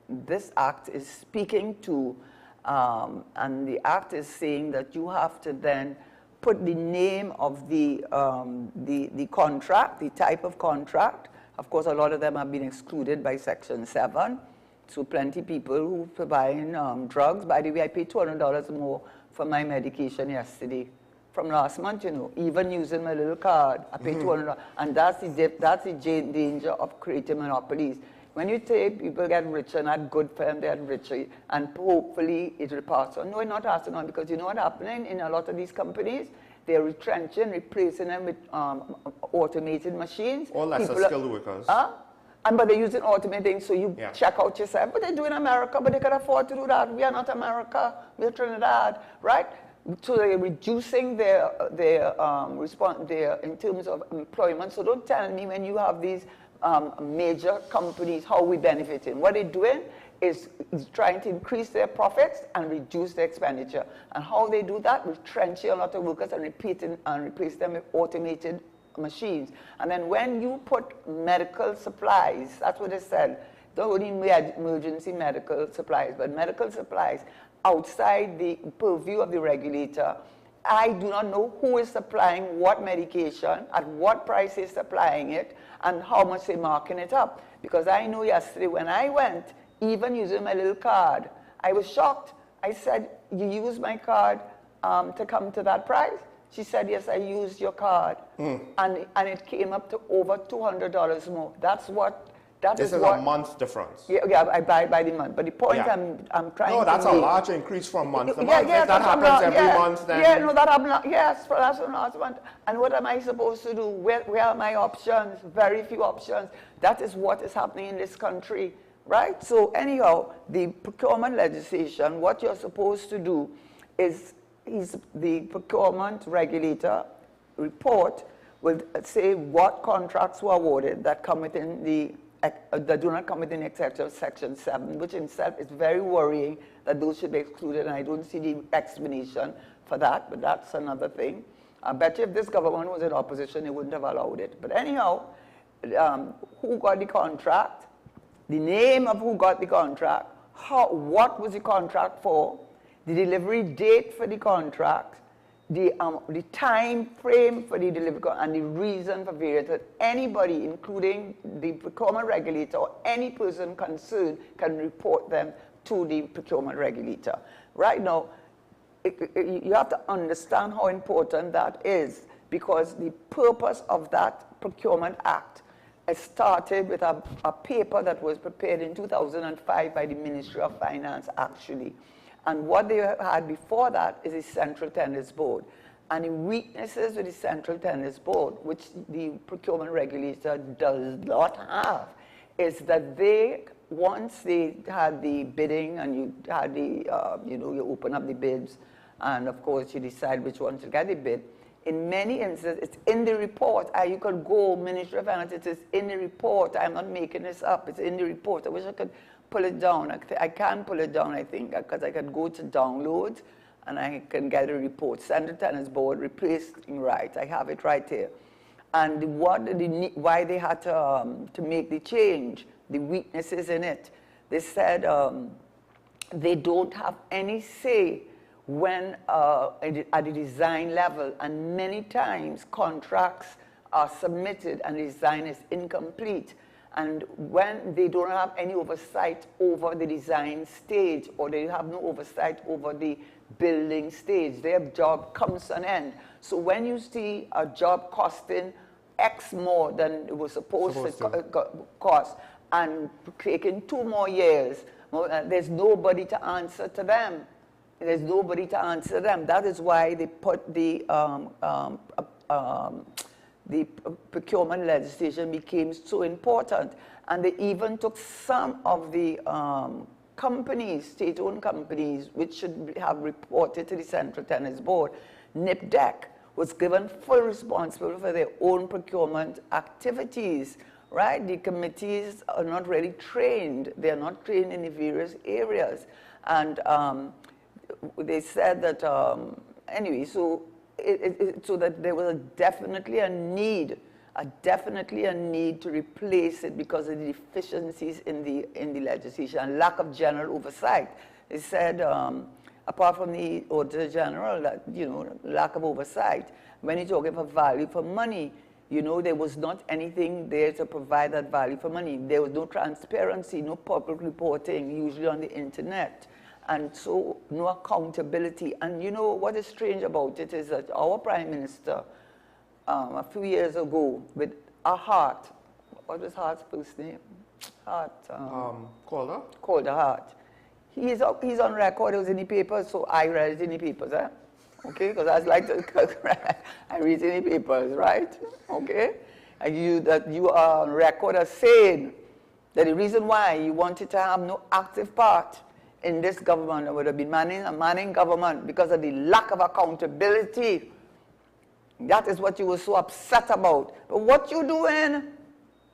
this Act is speaking to, and the Act is saying that you have to then put the name of the contract, the type of contract. Of course, a lot of them have been excluded by Section 7. So plenty of people who are buying drugs. By the way, I paid $200 more for my medication yesterday from last month, you know, even using my little card. I paid $200. And that's the danger of creating monopolies. When you say people get richer, not good for them, they get richer, and hopefully it will pass on. No, it's not passing on, because you know what's happening in a lot of these companies? They're retrenching, replacing them with automated machines. Or lesser skilled workers. But they're using automating, so you check out yourself. But they do in America, but they can afford to do that. We are not America, we're Trinidad, right? So they're reducing their in terms of employment. So don't tell me when you have these major companies how we benefiting. What they're doing is trying to increase their profits and reduce their expenditure. And how they do that? Retrenching a lot of workers and replace them with automated machines. And then when you put medical supplies, that's what they said, not only emergency medical supplies, but medical supplies outside the purview of the regulator, I do not know who is supplying what medication, at what price they're supplying it, and how much they're marking it up. Because I know yesterday when I went, even using my little card, I was shocked. I said, you used my card to come to that price? She said, yes, I used your card. And it came up to over $200 more. That's what, this is a month difference. Yeah, I buy by the month. But the point I'm trying to make. No, that's a large increase from month to month. If that happens every month, then. Yeah, no, that happens. Yes, that's from last month. And what am I supposed to do? Where are my options? Very few options. That is what is happening in this country, right? So anyhow, the procurement legislation, what you're supposed to do is the procurement regulator report will say what contracts were awarded that come within that do not come within the exception of Section 7, which in itself is very worrying that those should be excluded, and I don't see the explanation for that, but that's another thing. I bet you if this government was in opposition, they wouldn't have allowed it. But anyhow, who got the contract, the name of who got the contract, what was the contract for, the delivery date for the contract, the time frame for the delivery, and the reason for variance. That anybody, including the procurement regulator or any person concerned, can report them to the procurement regulator. Right now, you have to understand how important that is, because the purpose of that Procurement Act started with a paper that was prepared in 2005 by the Ministry of Finance, actually. And what they had before that is a Central Tenders Board. And the weaknesses with the Central Tenders Board, which the procurement regulator does not have, is that once they had the bidding and you had the, you open up the bids, and of course you decide which one to get the bid, in many instances, it's in the report. You could go, Ministry of Finance, it is in the report. I'm not making this up. It's in the report. I wish I could pull it down. I can pull it down, I think, because I can go to downloads and I can get a report. Send the tennis board, replacing right. I have it right here. And why they had to make the change, the weaknesses in it. They said they don't have any say when at the design level, and many times contracts are submitted and the design is incomplete. And when they don't have any oversight over the design stage, or they have no oversight over the building stage, their job comes to an end. So when you see a job costing X more than it was supposed to cost, and taking 2 more years, there's nobody to answer to them. There's nobody to answer them. That is why they put the procurement legislation became so important. And they even took some of the companies, state-owned companies, which should have reported to the Central Tennis Board. NIPDEC was given full responsibility for their own procurement activities, right? The committees are not really trained. They are not trained in the various areas. And they said that, anyway, so that there was definitely a need to replace it because of the deficiencies in the legislation and lack of general oversight. They said, apart from the Auditor General, that, lack of oversight. When you're talking about value for money, there was not anything there to provide that value for money. There was no transparency, no public reporting, usually on the internet. And so no accountability. And what is strange about it is that our Prime Minister, a few years ago, with a Hart, what was Hart's first name? Hart. Calder? Calder Hart. He's on record. It was in the papers, so I read it in the papers, okay? Because I like to, I read it in the papers, right? Okay? And that you are on record as saying that the reason why you wanted to have no active part in this government, would have been a manning government, because of the lack of accountability. That is what you were so upset about. But what you doing?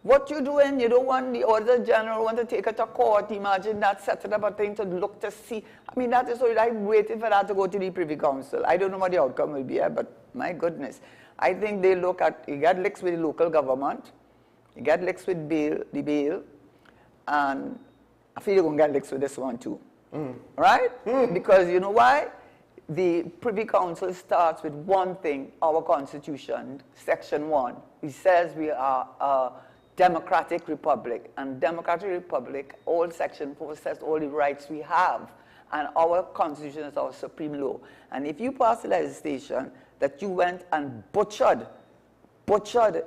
You don't want the Auditor General want to take it to court. Imagine that, setting up a thing to look to see. I mean, that is what I'm waiting for that to go to the Privy Council. I don't know what the outcome will be, but my goodness. I think they look at, you get licks with the local government, you get licks with the bail, and I feel you're going to get licks with this one too. Right? Because you know why? The Privy Council starts with one thing, our Constitution, Section 1. It says we are a democratic republic. And democratic republic, all Section 4 says all the rights we have. And our Constitution is our supreme law. And if you pass legislation that you went and butchered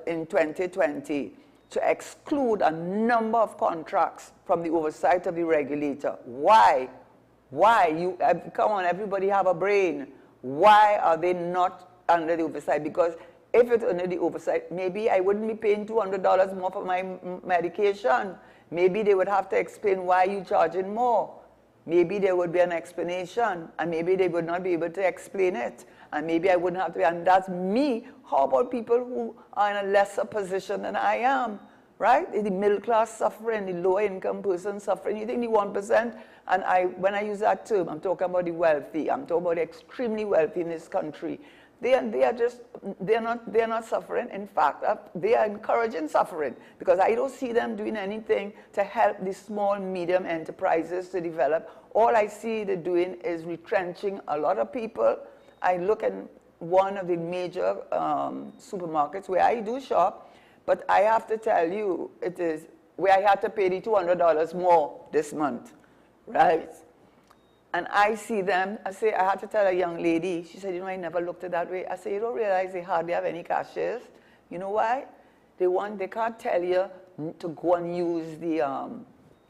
in 2020 to exclude a number of contracts from the oversight of the regulator. Why? Come on, everybody have a brain. Why are they not under the oversight? Because if it's under the oversight, maybe I wouldn't be paying $200 more for my medication. Maybe they would have to explain why you're charging more. Maybe there would be an explanation, and maybe they would not be able to explain it. And maybe I wouldn't have to be, and that's me. How about people who are in a lesser position than I am, right? The middle class suffering, the lower income person suffering. You think the 1%, and when I use that term, I'm talking about the wealthy. I'm talking about the extremely wealthy in this country. They're not suffering. In fact, they are encouraging suffering, because I don't see them doing anything to help the small, medium enterprises to develop. All I see they're doing is retrenching a lot of people. I look at one of the major supermarkets where I do shop, but I have to tell you, it is where I had to pay the $200 more this month, right? And I see them, I had to tell a young lady, she said, I never looked at it that way. I said, you don't realize they hardly have any cashiers? You know why? They can't tell you to go and use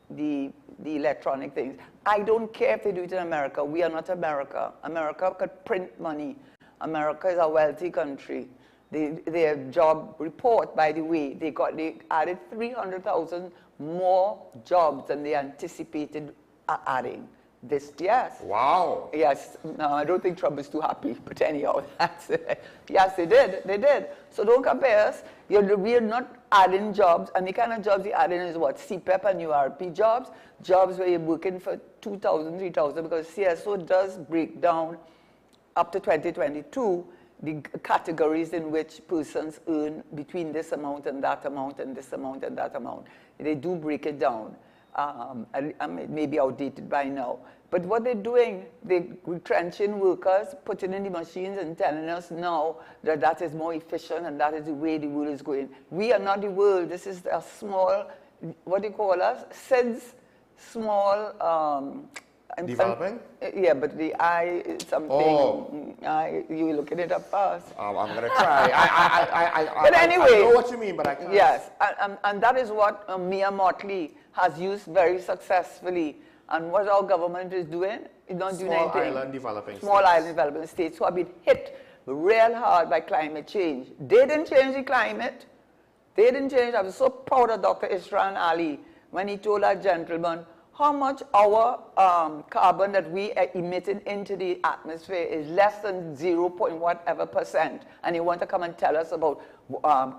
the electronic things. I don't care if they do it in America. We are not America. America could print money. America is a wealthy country. Their job report, by the way, they added 300,000 more jobs than they anticipated adding. Yes. Wow. Yes. No, I don't think Trump is too happy, but anyhow, that's it. Yes, they did. They did. So don't compare us. We are not adding jobs, and the kind of jobs you're adding is what? CPEP and URP jobs, jobs where you're working for 2,000, 3,000, because CSO does break down up to 2022 the categories in which persons earn between this amount and that amount and this amount and that amount. They do break it down. It may be outdated by now. But what they're doing, they're retrenching workers, putting in the machines and telling us now that that is more efficient and that is the way the world is going. We are not the world. This is a small, what do you call us? SIDS, small... Developing? Yeah, but the I is something. Oh. You're looking it up fast. I'm going to try. But anyway. I know what you mean, but I can't. Yes, and that is what Mia Motley has used very successfully. And what our government is doing, is not doing anything. Small island developing Small island development states who have been hit real hard by climate change. They didn't change the climate. They didn't change. I was so proud of Dr. Isran Ali when he told that gentleman how much our carbon that we are emitting into the atmosphere is less than 0. whatever %. And you want to come and tell us about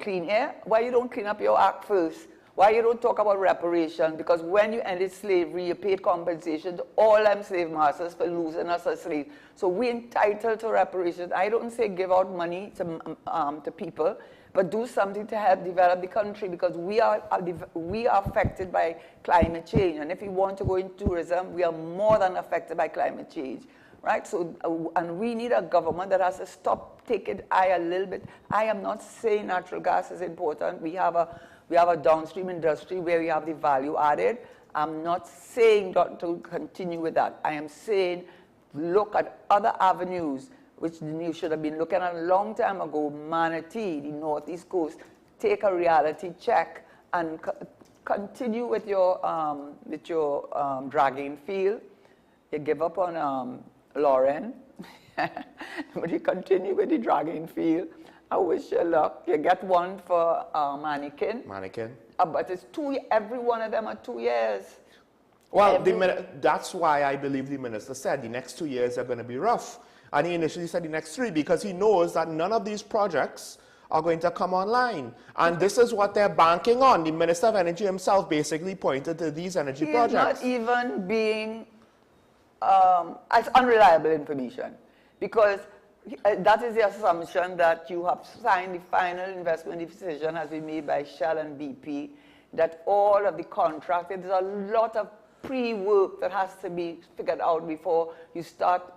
clean air? Why you don't clean up your act first? Why you don't talk about reparation? Because when you ended slavery, you paid compensation to all them slave masters for losing us as slaves. So we're entitled to reparations. I don't say give out money to people, but do something to help develop the country, because we are affected by climate change. And if we want to go in tourism, we are more than affected by climate change, right? So, and we need a government that has to stop taking eye a little bit. I am not saying natural gas is important. We have a downstream industry where we have the value added. I'm not saying not to continue with that. I am saying look at other avenues which you should have been looking at a long time ago. Manatee, the northeast coast, take a reality check and continue with your dragging field. You give up on Lauren, but you continue with the dragging field. I wish you luck. You get one for Mannequin. Mannequin. But it's every one of them are 2 years. Well, that's why I believe the minister said the next 2 years are going to be rough. And he initially said the next 3 because he knows that none of these projects are going to come online. And this is what they're banking on. The Minister of Energy himself basically pointed to these energy projects. He is not even being as unreliable information, because that is the assumption that you have signed the final investment decision has been made by Shell and BP, that all of the contract, there's a lot of pre-work that has to be figured out before you start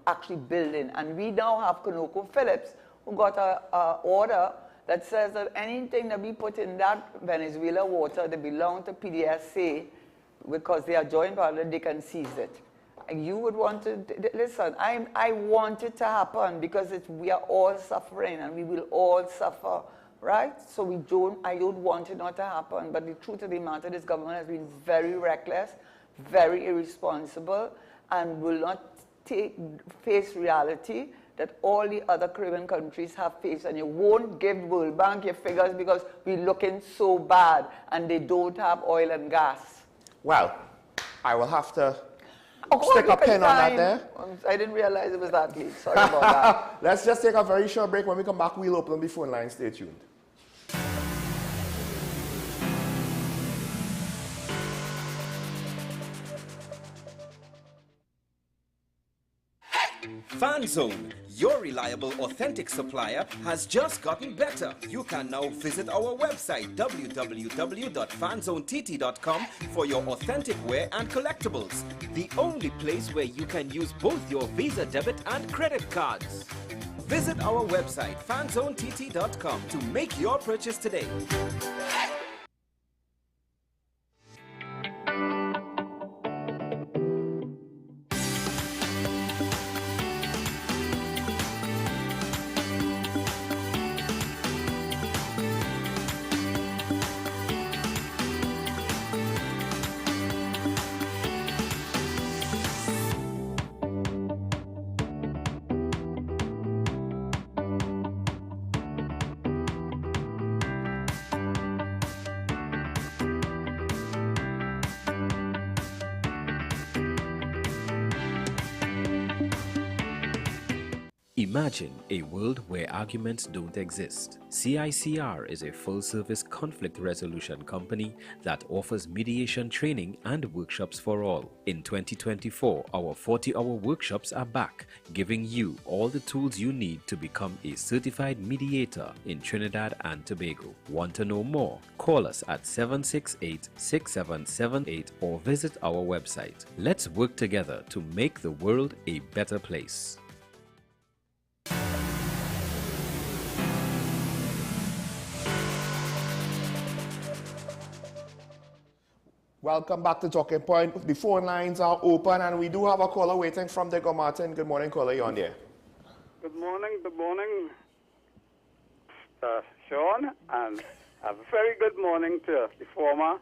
actually building. And we now have ConocoPhillips, who got an order that says that anything that we put in that Venezuela water that belong to PDSA, because they are joint partner, they can seize it. And you would want to, listen, I want it to happen because we are all suffering and we will all suffer, right? So I don't want it not to happen. But the truth of the matter, this government has been very reckless, very irresponsible, and will not face reality that all the other Caribbean countries have faced. And you won't give World Bank your figures because we're looking so bad and they don't have oil and gas. Well, I will have to stick a pin on that there. I didn't realize it was that late. Sorry about that. Let's just take a very short break. When we come back, we'll open the phone line. Stay tuned. FanZone, your reliable, authentic supplier, has just gotten better. You can now visit our website www.fanzonett.com for your authentic wear and collectibles. The only place where you can use both your Visa debit and credit cards. Visit our website fanzonett.com to make your purchase today. Imagine a world where arguments don't exist. CICR is a full-service conflict resolution company that offers mediation training and workshops for all. In 2024, our 40-hour workshops are back, giving you all the tools you need to become a certified mediator in Trinidad and Tobago. Want to know more? Call us at 768-6778 or visit our website. Let's work together to make the world a better place. Welcome back to Talking Point. The phone lines are open and we do have a caller waiting from Digger Martin. Good morning, caller. You're on there. Good morning, Sean, and a very good morning to the former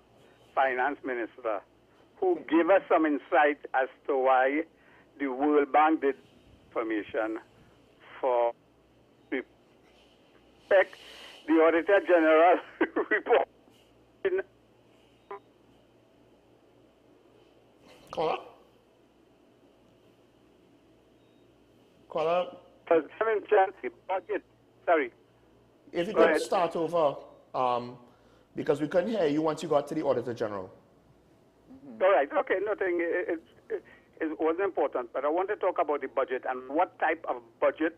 finance minister who gave us some insight as to why the World Bank did permission for the Auditor General report. Caller? Budget. Sorry. If you could start over, because we couldn't hear you once you got to the Auditor General. All right. Okay. Nothing. It wasn't important, but I want to talk about the budget and what type of budget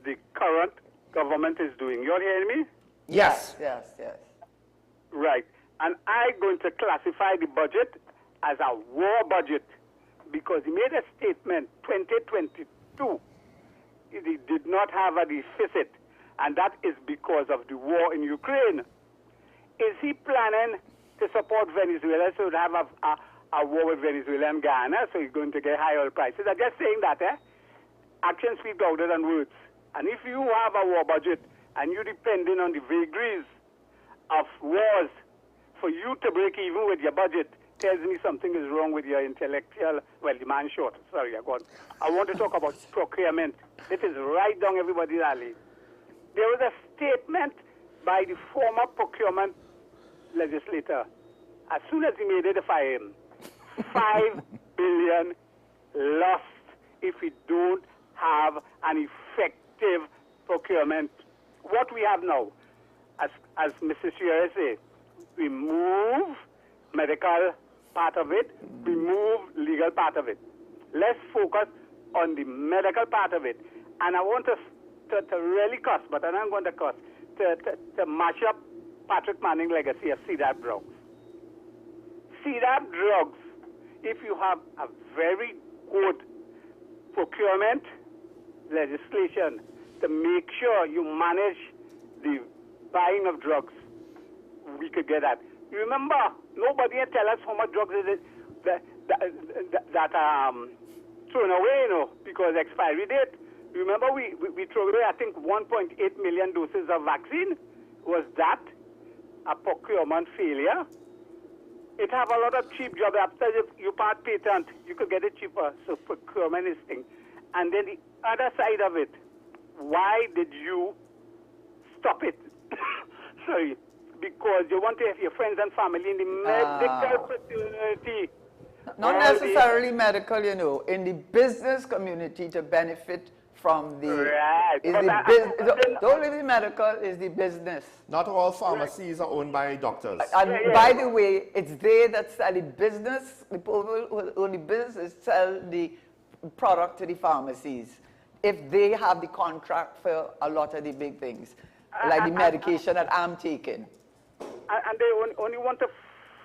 the current government is doing. You're hearing me? Yes. Right. And I'm going to classify the budget as a war budget because he made a statement 2022. He did not have a deficit, and that is because of the war in Ukraine. Is he planning to support Venezuela so to have a war with Venezuela and Ghana, so he's going to get high oil prices? I'm just saying that, actions speak louder than words. And if you have a war budget and you're depending on the vagaries of wars for you to break even with your budget, tells me something is wrong with your intellectual, well, the man short. Sorry, I want to talk about procurement. It is right down everybody's alley. There was a statement by the former procurement legislator. As soon as he made it, fire him. 5 billion lost if we don't have an effective procurement. What we have now, as Mrs. Shearer said, we move medical part of it, we move legal part of it. Let's focus on the medical part of it. And I want us to really cuss, but I'm not going to cuss, to mash up Patrick Manning's legacy of CDAP drugs. CDAP drugs, if you have a very good procurement legislation to make sure you manage the buying of drugs, we could get that. Remember, nobody had tell us how much drugs is it that thrown away, because expiry date. Remember, we threw away, I think, 1.8 million doses of vaccine. Was that a procurement failure? It have a lot of cheap jobs. After you part patent, you could get it cheaper. So procurement is thing. And then the other side of it, why did you stop it? Sorry. Because you want to have your friends and family in the medical fraternity. Not necessarily medical, in the business community to benefit from the... Right. Don't leave the medical, is the business. Not all pharmacies are owned by doctors. And by the way, it's they that sell the business, the people who own the business sell the product to the pharmacies. If they have the contract for a lot of the big things, like the medication that I'm taking. And they only want to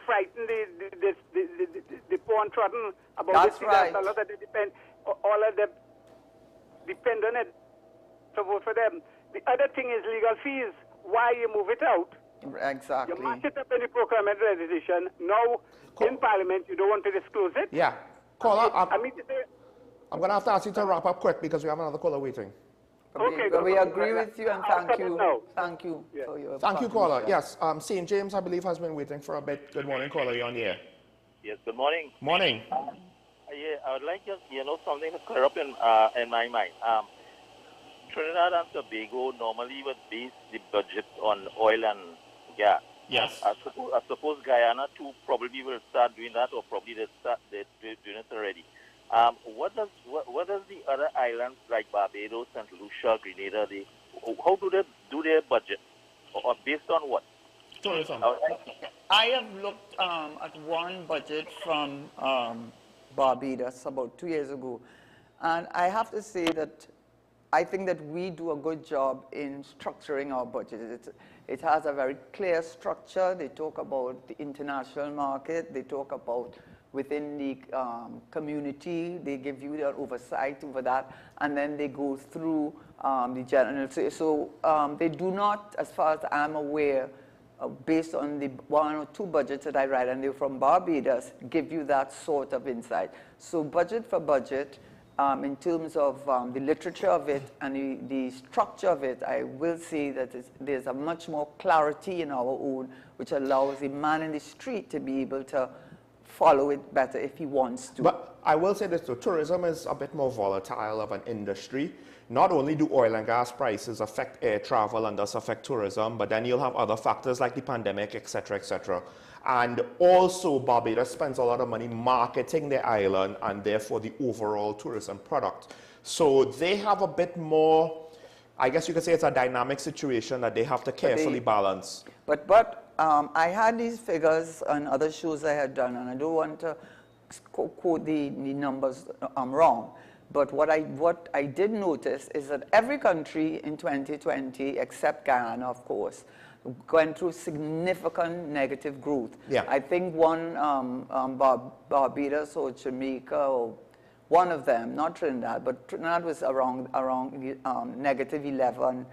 frighten the poor and trodden about That's this. right. A lot of them all of them depend on it to vote for them. The other thing is legal fees. Why you move it out? Exactly. You match it up in the procurement legislation. Now, in Parliament, you don't want to disclose it. Yeah. Caller, I'm going to have to ask you to wrap up quick because we have another caller waiting. Okay, we agree with you and thank you. Thank you for your Thank you, caller. Yes, St. James, I believe, has been waiting for a bit. Good morning, caller. You're on the air. Yes, good morning. Morning. Yeah, I would like just, something to clear up in my mind. Trinidad and Tobago normally would base the budget on oil and gas. Yes. I suppose Guyana too probably will start doing that, or probably they're doing it already. What does the other islands like Barbados, St. Lucia, Grenada, how do they do their budget, or based on what? Tourism. I have looked at one budget from Barbados about 2 years ago, and I have to say that I think that we do a good job in structuring our budget. It has a very clear structure. They talk about the international market. They talk about within the community. They give you their oversight over that, and then they go through the general. So they do not, as far as I'm aware, based on the 1 or 2 budgets that I write, and they're from Barbados, give you that sort of insight. So budget for budget, in terms of the literature of it and the structure of it, I will say that there's a much more clarity in our own, which allows the man in the street to be able to follow it better if he wants to. But I will say this, though, tourism is a bit more volatile of an industry. Not only do oil and gas prices affect air travel and thus affect tourism, but then you'll have other factors like the pandemic, etc., etc. And also, Barbados spends a lot of money marketing their island and therefore the overall tourism product. So they have a bit more, I guess you could say it's a dynamic situation that they have to carefully balance. But I had these figures on other shows I had done, and I don't want to quote the numbers wrong. But what I did notice is that every country in 2020, except Ghana, of course, went through significant negative growth. Yeah. I think one, Barbados or Jamaica, or one of them, not Trinidad, but Trinidad was around negative 11%.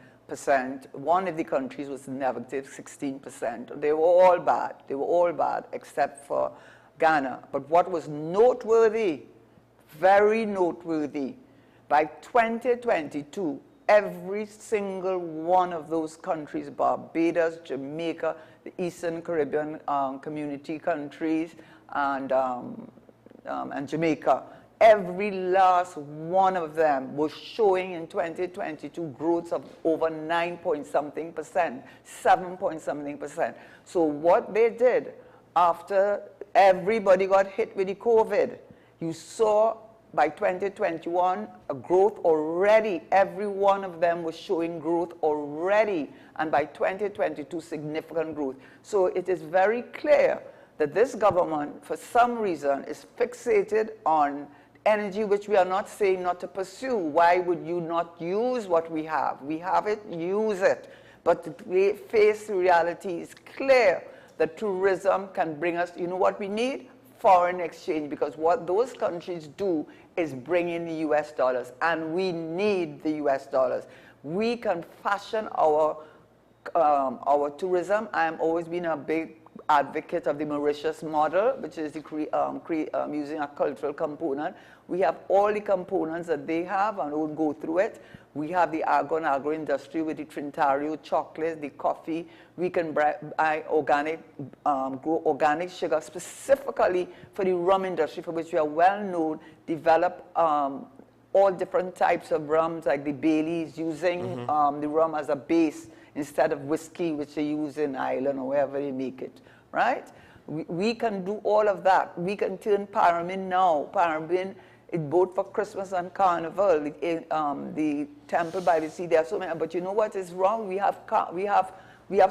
One of the countries was negative 16%. They were all bad. They were all bad except for Ghana. But what was noteworthy, very noteworthy, by 2022, every single one of those countries, Barbados, Jamaica, the Eastern Caribbean community countries, and Jamaica, every last one of them was showing in 2022 growths of over 9-point-something%, 7-point-something%. So what they did after everybody got hit with the COVID, you saw by 2021 a growth already. Every one of them was showing growth already, and by 2022 significant growth. So it is very clear that this government, for some reason, is fixated on energy which we are not saying not to pursue. Why would you not use what we have? We have it, use it. But the face reality is clear that tourism can bring us, you know what we need? Foreign exchange, because what those countries do is bring in the US dollars, and we need the US dollars. We can fashion our tourism. I am always been a big advocate of the Mauritius model, which is the using a cultural component. We have all the components that they have, and we'll go through it. We have the agro industry with the Trinitario chocolate, the coffee. We can buy organic, grow organic sugar specifically for the rum industry, for which we are well known. Develop all different types of rums, like the Baileys, using the rum as a base instead of whiskey, which they use in Ireland or wherever they make it, right? We can do all of that. We can turn Paramin now. Paramin, both for Christmas and Carnival, the Temple by the Sea, there are so many. But you know what is wrong? We have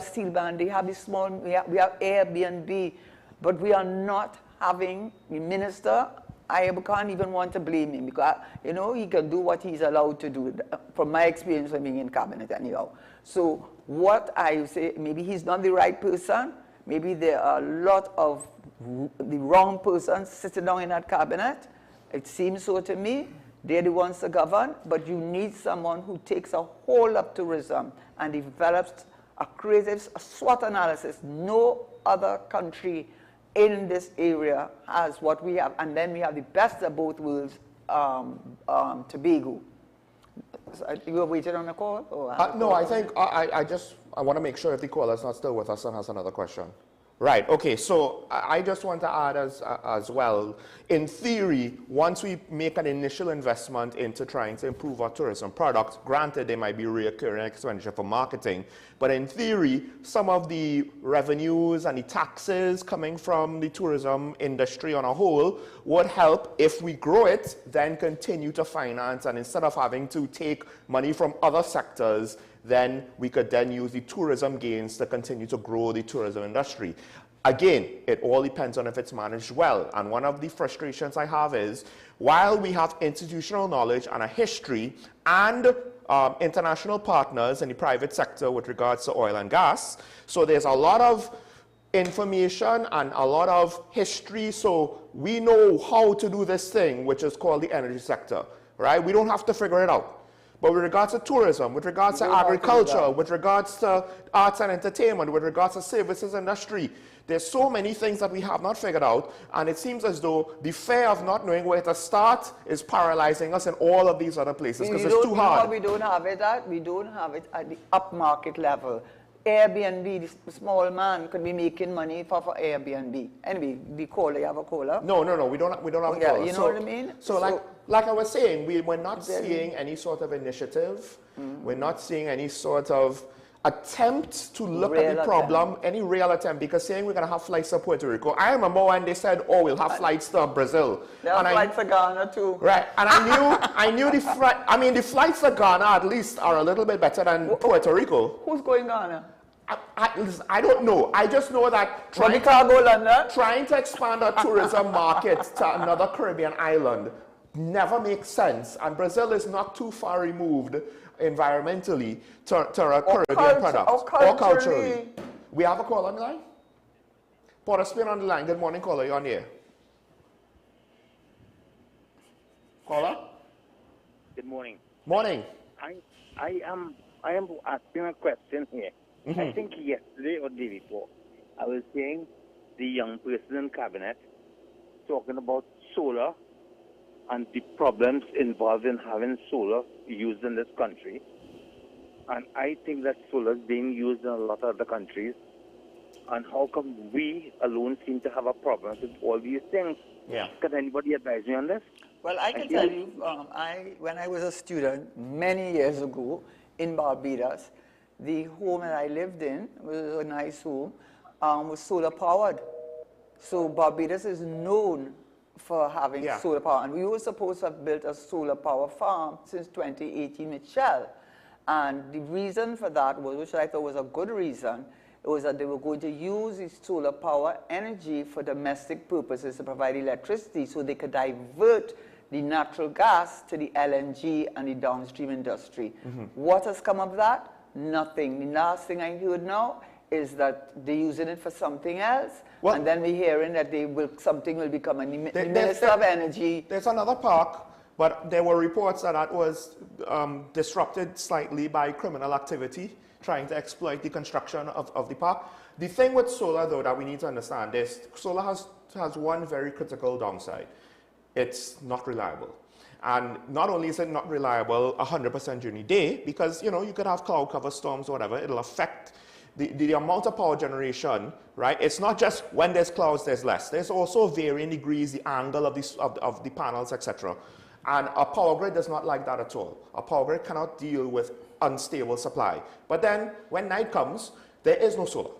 steel band, they have the small, we have Airbnb, but we are not having the minister. I can't even want to blame him, because you know he can do what he's allowed to do, from my experience of being in cabinet anyhow. So what I say, maybe he's not the right person. Maybe there are a lot of the wrong persons sitting down in that cabinet. It seems so to me. They're the ones to govern, but you need someone who takes a whole of tourism and develops a creative SWOT analysis. No other country in this area has what we have. And then we have the best of both worlds, Tobago. So you were waiting on a call? No, I think I want to make sure if the caller is not still with us and has another question. Right, okay, so I just want to add as well, in theory, once we make an initial investment into trying to improve our tourism product, granted there might be recurring expenditure for marketing, but in theory, some of the revenues and the taxes coming from the tourism industry on a whole would help if we grow it, then continue to finance, and instead of having to take money from other sectors, then we could then use the tourism gains to continue to grow the tourism industry. Again, it all depends on if it's managed well. And one of the frustrations I have is, while we have institutional knowledge and a history and international partners in the private sector with regards to oil and gas, so there's a lot of information and a lot of history, so we know how to do this thing, which is called the energy sector, right? We don't have to figure it out. But with regards to tourism, with regards to agriculture, with regards to arts and entertainment, with regards to services industry, there's so many things that we have not figured out, and it seems as though the fear of not knowing where to start is paralyzing us in all of these other places because it's too hard. We don't have it at? We don't have it at the upmarket level. Airbnb, the small man could be making money for Airbnb. Anyway, the caller, you have a caller? No, we don't have a caller. You know what I mean? So like I was saying, we're not seeing any sort of initiative. We're not seeing any sort of attempt to look at the problem, any real attempt, because saying we're going to have flights to Puerto Rico. I remember when they said, oh, we'll have flights to Brazil. There are flights to Ghana too. Right, and I knew the flights to Ghana at least are a little bit better than Puerto Rico. Who's going Ghana? I don't know. I just know that trying to expand our tourism market to another Caribbean island never makes sense. And Brazil is not too far removed environmentally to a Caribbean product. Or culturally. We have a call on the line? Port of Spain on the line. Good morning, caller. You're on the air. Caller? Good morning. Morning. I am asking a question here. I think yesterday or the day before, I was saying the young person in cabinet talking about solar and the problems involved in having solar used in this country. And I think that solar is being used in a lot of other countries. And how come we alone seem to have a problem with all these things? Yeah. Can anybody advise me on this? Well, I can tell you, when I was a student many years ago in Barbados, the home that I lived in was a nice home, was solar powered. So Barbados is known for having solar power. And we were supposed to have built a solar power farm since 2018 with Shell. And the reason for that was, which I thought was a good reason, it was that they were going to use the solar power energy for domestic purposes to provide electricity so they could divert the natural gas to the LNG and the downstream industry. What has come of that? Nothing. The last thing I heard now is that they're using it for something else, and then we're hearing that something will become the Minister of Energy. There's another park, but there were reports that was disrupted slightly by criminal activity, trying to exploit the construction of the park. The thing with solar, though, that we need to understand is solar has one very critical downside. It's not reliable. And not only is it not reliable 100% during the day, because, you could have cloud cover storms or whatever, it'll affect the amount of power generation, right? It's not just when there's clouds, there's less. There's also varying degrees, the angle of the panels, etc. And a power grid does not like that at all. A power grid cannot deal with unstable supply. But then, when night comes, there is no solar.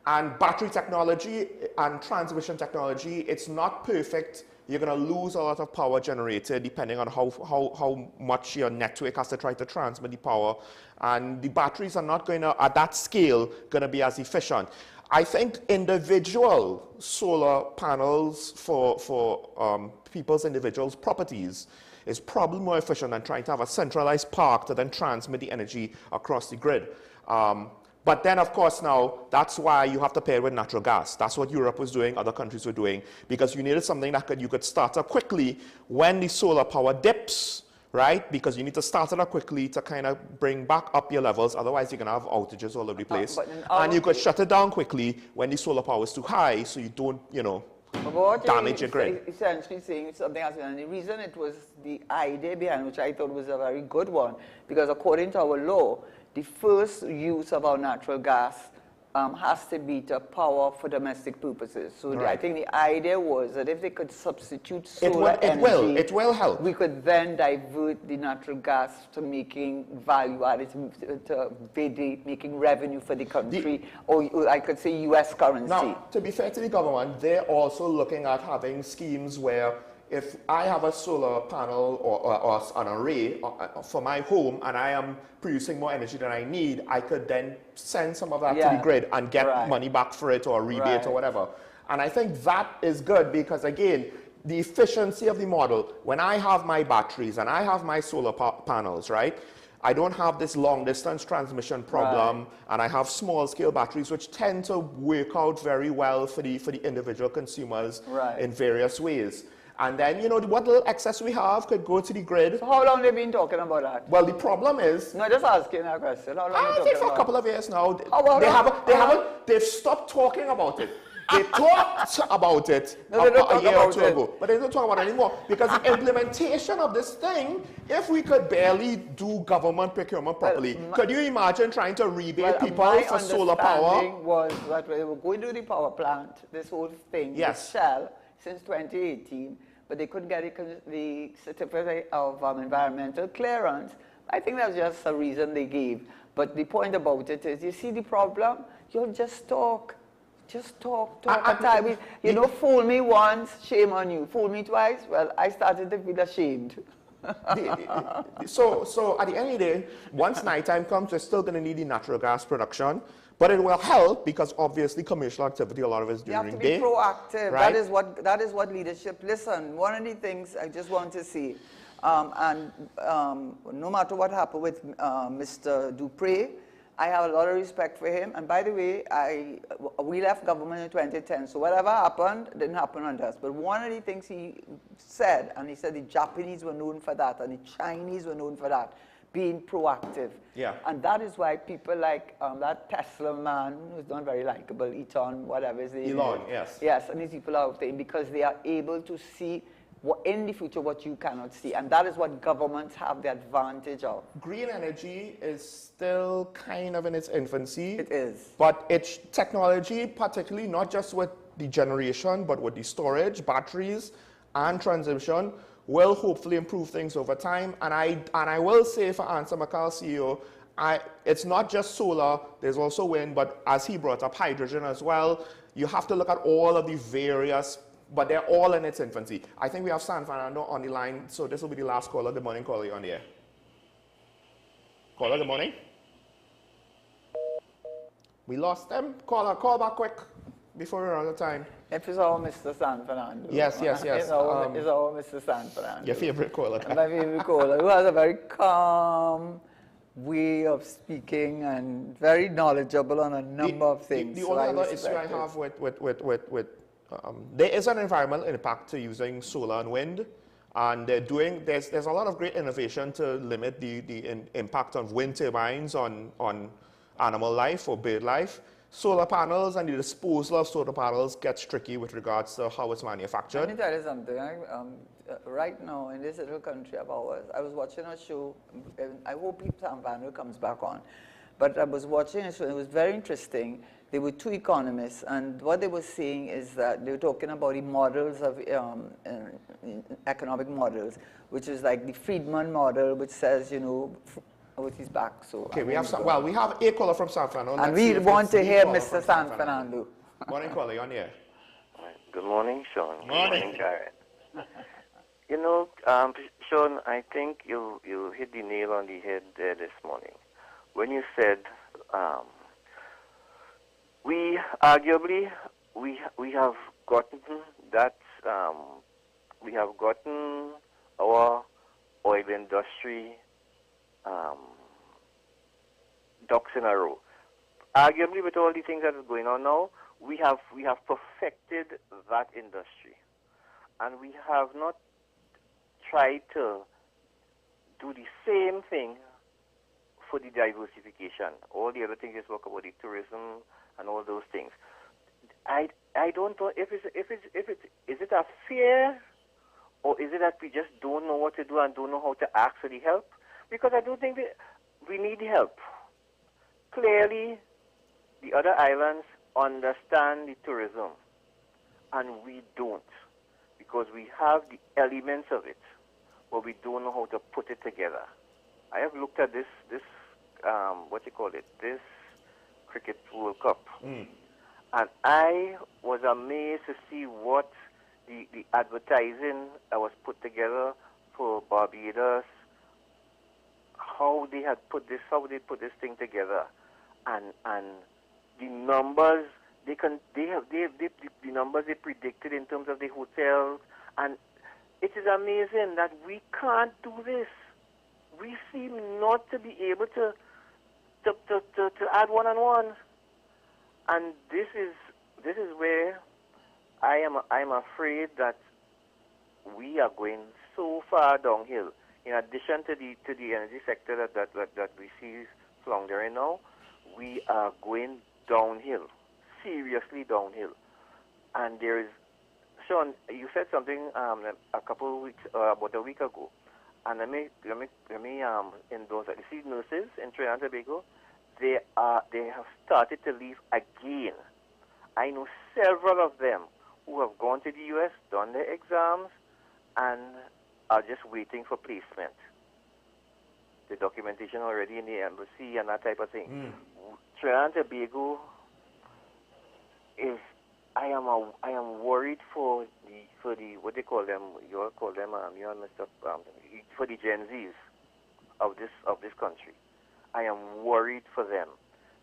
And battery technology and transmission technology, it's not perfect. You're going to lose a lot of power generated depending on how much your network has to try to transmit the power. And the batteries are not going to, at that scale, going to be as efficient. I think individual solar panels for people's individual properties is probably more efficient than trying to have a centralized park to then transmit the energy across the grid. But then, of course, now, that's why you have to pair with natural gas. That's what Europe was doing, other countries were doing, because you needed something that you could start up quickly when the solar power dips, right? Because you need to start it up quickly to kind of bring back up your levels. Otherwise, you're going to have outages all over the place. And you could shut it down quickly when the solar power is too high, so you don't, damage your grid. Essentially saying something else. And the reason it was the idea behind, which I thought was a very good one, because according to our law, the first use of our natural gas has to be to power for domestic purposes. So I Right. think the idea was that if they could substitute solar energy, it will help. We could then divert the natural gas to making value added, to making revenue for the country, or I could say U.S. currency. Now, to be fair to the government, they're also looking at having schemes where if I have a solar panel or an array for my home and I am producing more energy than I need, I could then send some of that to the grid and get money back for it or a rebate or whatever. And I think that is good because, again, the efficiency of the model, when I have my batteries and I have my solar panels, right? I don't have this long distance transmission problem, and I have small scale batteries which tend to work out very well for the individual consumers in various ways. And then, you know, what little excess we have could go to the grid. So how long have they been talking about that? Well, the problem is... No, just asking that question. How long I think for a couple of years now. They've stopped talking about it. They talked about it a year or two ago, but they don't talk about it anymore because the implementation of this thing, if we could barely do government procurement properly, could you imagine trying to rebate people for solar power? My understanding was that they were going to the power plant, this whole thing, with Shell, since 2018, but they couldn't get the certificate of environmental clearance. I think that's just a reason they gave. But the point about it is, you see the problem? You'll just talk. Just talk. You know, fool me once, shame on you. Fool me twice, well, I started to feel ashamed. So at the end of the day, once nighttime comes, we're still going to need the natural gas production, but it will help because obviously commercial activity, a lot of it is during the day. You have to be proactive. Right? That is what leadership. Listen, one of the things I just want to say, no matter what happened with Mr. Dupré, I have a lot of respect for him. And by the way, we left government in 2010, so whatever happened didn't happen on us. But one of the things he said, and he said the Japanese were known for that, and the Chinese were known for that, being proactive. Yeah. And that is why people like that Tesla man, who's not very likable, Elon, whatever his name is. Elon, yes. Yes, and these people are out there because they are able to see in the future what you cannot see. And that is what governments have the advantage of. Green energy is still kind of in its infancy. It is. But its technology, particularly not just with the generation, but with the storage, batteries, and transmission, will hopefully improve things over time. And I will say for Answer Makal CEO, it's not just solar, there's also wind, but as he brought up, hydrogen as well. You have to look at all of the various, but they're all in its infancy. I think we have San Fernando on the line, so this will be the last caller. Good morning, caller, you're on the air. Caller, good morning. We lost them. Caller, call back quick before we run out of time. If it's all Mr. San Fernando. Yes. It's all Mr. San Fernando. Your favorite caller. My favorite caller, who has a very calm way of speaking and very knowledgeable on a number of things. The only other issue I have with there is an environmental impact to using solar and wind, and there's a lot of great innovation to limit the impact of wind turbines on animal life or bird life. Solar panels and the disposal of solar panels gets tricky with regards to how it's manufactured. Let me tell you something. Right now in this little country of ours, I was watching a show. I hope Sam Van comes back on, but I was watching a show. It was very interesting. There were two economists, and what they were saying is that they were talking about the models of economic models, which is like the Friedman model, which says, you know, with his back. So okay, we have a caller from San Fernando, and we want to hear Mr. San Fernando. Morning, caller, you're on the air. Good morning, Sean. Good morning, Karen. You know, Sean, I think you hit the nail on the head there this morning when you said. We arguably have gotten that we have gotten our oil industry ducks in a row. Arguably, with all the things that is going on now, we have perfected that industry, and we have not tried to do the same thing for the diversification. All the other things you spoke about, the tourism and all those things. I don't know is it a fear, or is it that we just don't know what to do and don't know how to ask for the help? Because I do think we need help. Clearly, the other islands understand the tourism, and we don't, because we have the elements of it, but we don't know how to put it together. I have looked at this Cricket World Cup, and I was amazed to see what the advertising that was put together for Barbados, how they put this thing together, and the numbers the numbers they predicted in terms of the hotels, and it is amazing that we can't do this. We seem not to be able to add one on one, and this is where I'm afraid that we are going so far downhill. In addition to the energy sector that we see floundering now, we are going downhill, seriously downhill. And there is, Sean, you said something a couple of weeks, about a week ago, and let me endorse that. You see, nurses in Trinidad and Tobago, they have started to leave again. I know several of them who have gone to the U.S., done their exams, and are just waiting for placement. The documentation already in the embassy and that type of thing. Trinidad and Tobago is. I am worried for the what they call them. You all call them. You all Mr. For the Gen Zs of this country. I am worried for them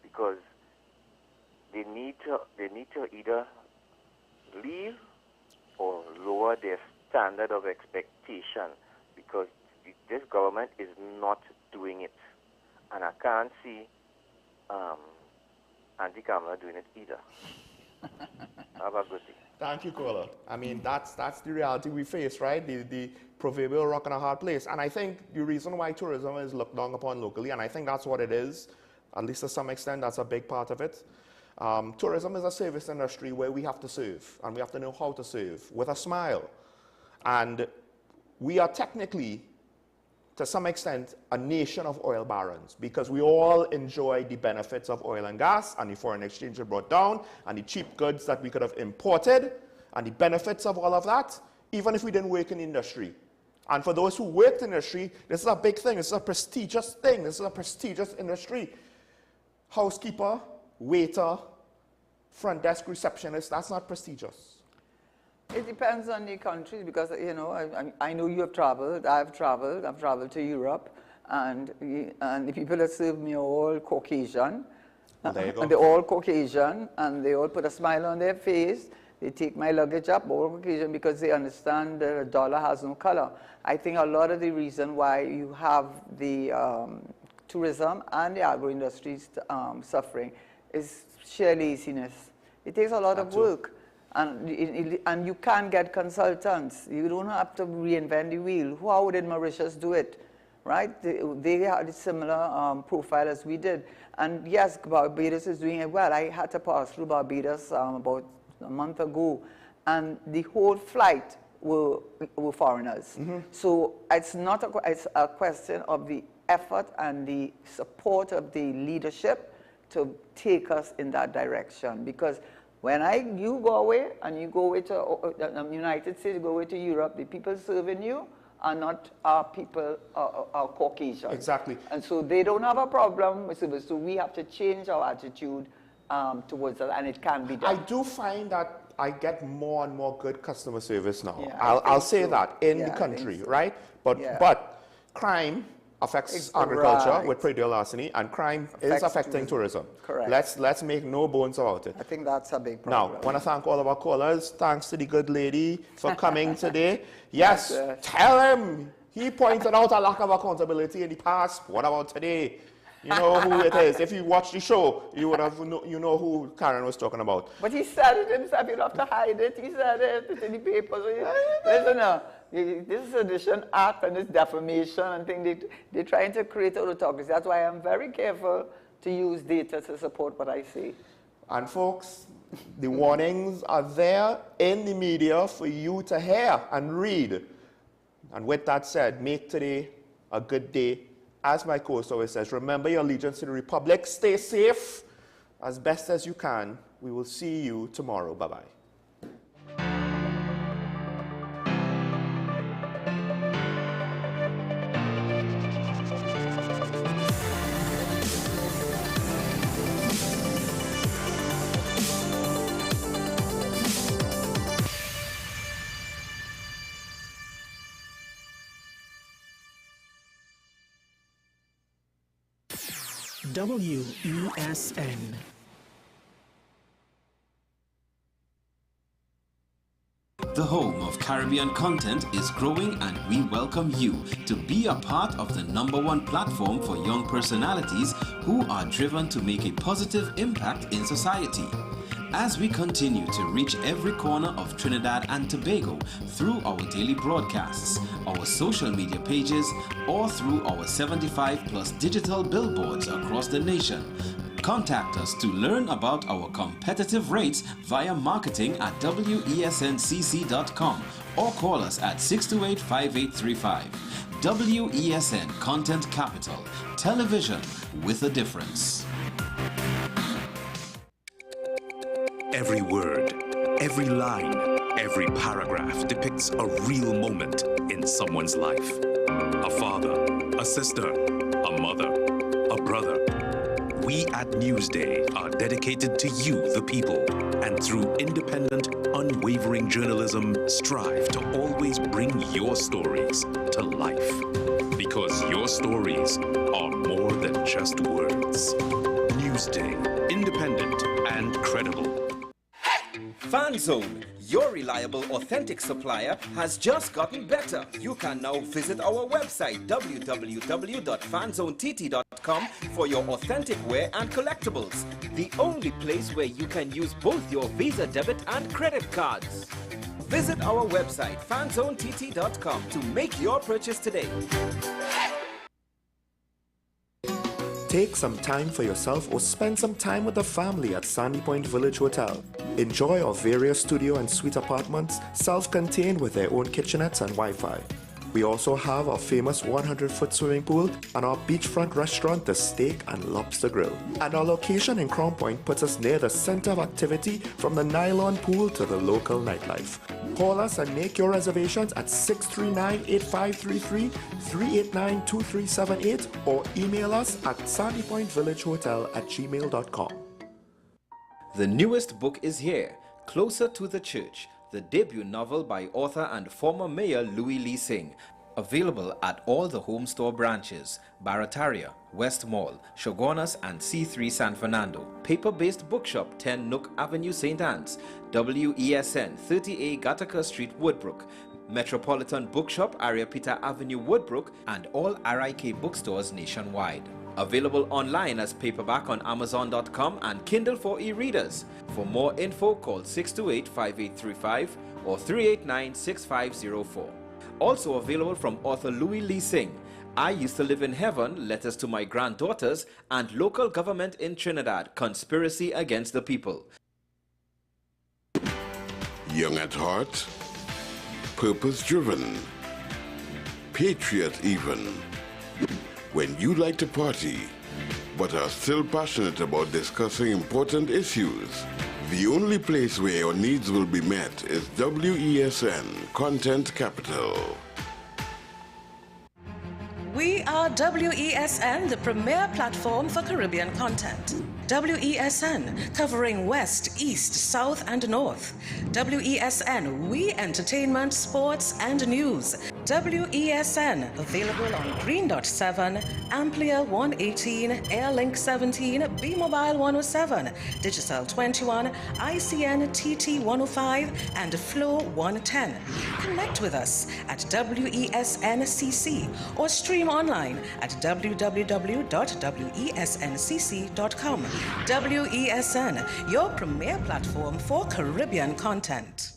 because they need to either leave or lower their standard of expectation, because this government is not doing it, and I can't see Auntie Kamala doing it either. Have a good day. Thank you, caller. I mean, that's the reality we face, right? The proverbial rock and a hard place. And I think the reason why tourism is looked down upon locally, and I think that's what it is, at least to some extent, that's a big part of it. Tourism is a service industry where we have to serve, and we have to know how to serve with a smile. And we are technically, to some extent, a nation of oil barons, because we all enjoy the benefits of oil and gas, and the foreign exchange we brought down, and the cheap goods that we could have imported, and the benefits of all of that, even if we didn't work in the industry. And for those who worked in the industry, this is a big thing. This is a prestigious thing. This is a prestigious industry. Housekeeper, waiter, front desk receptionist, that's not prestigious. It depends on the countries, because, you know, I know you have traveled, I've traveled to Europe, and the people that serve me are all Caucasian. There you go. And they're all Caucasian, and they all put a smile on their face. They take my luggage up, all Caucasian, because they understand that a dollar has no color. I think a lot of the reason why you have the tourism and the agro-industries suffering is sheer laziness. It takes a lot of work. And you can't get consultants. You don't have to reinvent the wheel. How did Mauritius do it? Right? They had a similar profile as we did. And yes, Barbados is doing it well. I had to pass through Barbados about a month ago, and the whole flight were foreigners. So it's not it's a question of the effort and the support of the leadership to take us in that direction. Because when you go away and you go away to the United States, you go away to Europe, the people serving you are not our people, are Caucasian. Exactly. And so they don't have a problem with service. So we have to change our attitude towards that, and it can be done. I do find that I get more and more good customer service now. Yeah, I'll say that in the I country, think so. right? But crime affects agriculture with predial larceny, and crime is affecting tourism. Correct. Let's make no bones about it. I think that's a big problem. Now, I want to thank all of our callers. Thanks to the good lady for coming today. Yes, tell him. He pointed out a lack of accountability in the past. What about today? You know who it is. If you watch the show, you would have you know who Karen was talking about. But he said it himself. You don't have to hide it. He said it. It's in the papers. Listen, this is Sedition Act and this defamation and things. They're trying to create autocracy. That's why I'm very careful to use data to support what I say. And folks, the warnings are there in the media for you to hear and read. And with that said, make today a good day. As my co-host always says, remember your allegiance to the Republic, stay safe, as best as you can. We will see you tomorrow. Bye-bye. WESN. The home of Caribbean content is growing, and we welcome you to be a part of the #1 platform for young personalities who are driven to make a positive impact in society. As we continue to reach every corner of Trinidad and Tobago through our daily broadcasts, our social media pages, or through our 75+ digital billboards across the nation, contact us to learn about our competitive rates via marketing at wesncc.com or call us at 628-5835. WESN Content Capital, television with a difference. Every word, every line, every paragraph depicts a real moment in someone's life. A father, a sister, a mother, a brother. We at Newsday are dedicated to you, the people, and through independent, unwavering journalism, strive to always bring your stories to life. Because your stories are more than just words. Newsday, independent and credible. FanZone, your reliable, authentic supplier, has just gotten better. You can now visit our website www.fanzonett.com for your authentic wear and collectibles. The only place where you can use both your Visa debit and credit cards. Visit our website fanzonett.com to make your purchase today. Take some time for yourself or spend some time with the family at Sandy Point Village Hotel. Enjoy our various studio and suite apartments, self-contained with their own kitchenettes and Wi-Fi. We also have our famous 100-foot swimming pool and our beachfront restaurant, the Steak and Lobster Grill. And our location in Crown Point puts us near the center of activity, from the nylon pool to the local nightlife. Call us and make your reservations at 639-8533, 389-2378, or email us at sandypointvillagehotel@gmail.com. The newest book is here, Closer to the Church, the debut novel by author and former mayor Louis Lee Singh. Available at all the Home Store branches, Barataria, West Mall, Shogunas, and C3 San Fernando. Paper-based bookshop 10 Nook Avenue, St. Anne's. WESN 30A Gattaca Street, Woodbrook. Metropolitan Bookshop, Ariapita Avenue, Woodbrook, and all RIK bookstores nationwide. Available online as paperback on Amazon.com and Kindle for e-readers. For more info, call 628-5835 or 389-6504. Also available from author Louis Lee Singh, I Used to Live in Heaven, Letters to My Granddaughters, and Local Government in Trinidad, Conspiracy Against the People. Young at heart, purpose-driven, patriot even. When you like to party, but are still passionate about discussing important issues, the only place where your needs will be met is WESN Content Capital. We are WESN, the premier platform for Caribbean content. WESN, covering West, East, South, and North. WESN, we entertainment, sports, and news. WESN, available on Greendot 7, Amplia 118, Airlink 17, Bmobile 107, Digicel 21, ICNTT 105, and Flow 110. Connect with us at WESNCC or stream online at www.wesncc.com. WESN, your premier platform for Caribbean content.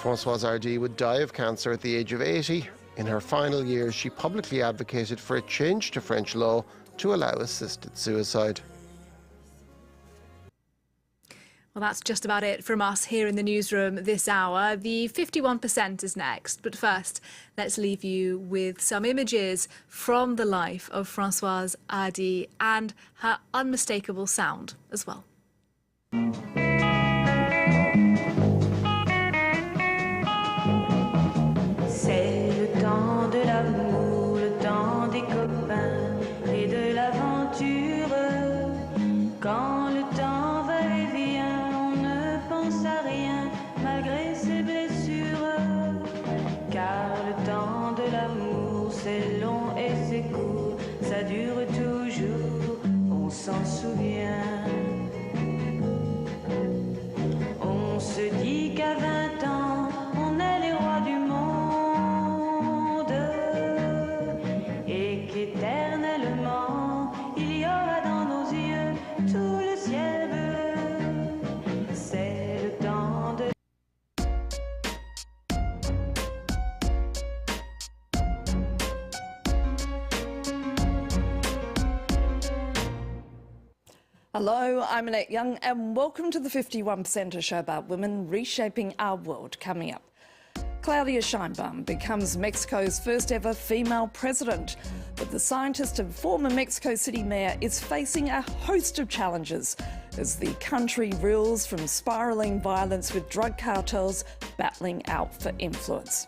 Françoise Hardy would die of cancer at the age of 80. In her final years, she publicly advocated for a change to French law to allow assisted suicide. Well, that's just about it from us here in the newsroom this hour. The 51% is next. But first, let's leave you with some images from the life of Françoise Hardy and her unmistakable sound as well. C'est le temps de l'amour, le temps des copains et de l'aventure. Quand le temps va et vient, on ne pense à rien malgré ses blessures. Car le temps de l'amour, c'est long et c'est court, ça dure toujours, on s'en souvient. On se dit qu'à 20 ans, on est les rois du monde et qu'éternellement, il y aura dans nos yeux tout le ciel bleu. C'est le temps de... Hello, I'm Annette Young and welcome to the 51%, a show about women reshaping our world. Coming up, Claudia Sheinbaum becomes Mexico's first ever female president, but the scientist and former Mexico City mayor is facing a host of challenges as the country reels from spiralling violence with drug cartels battling out for influence.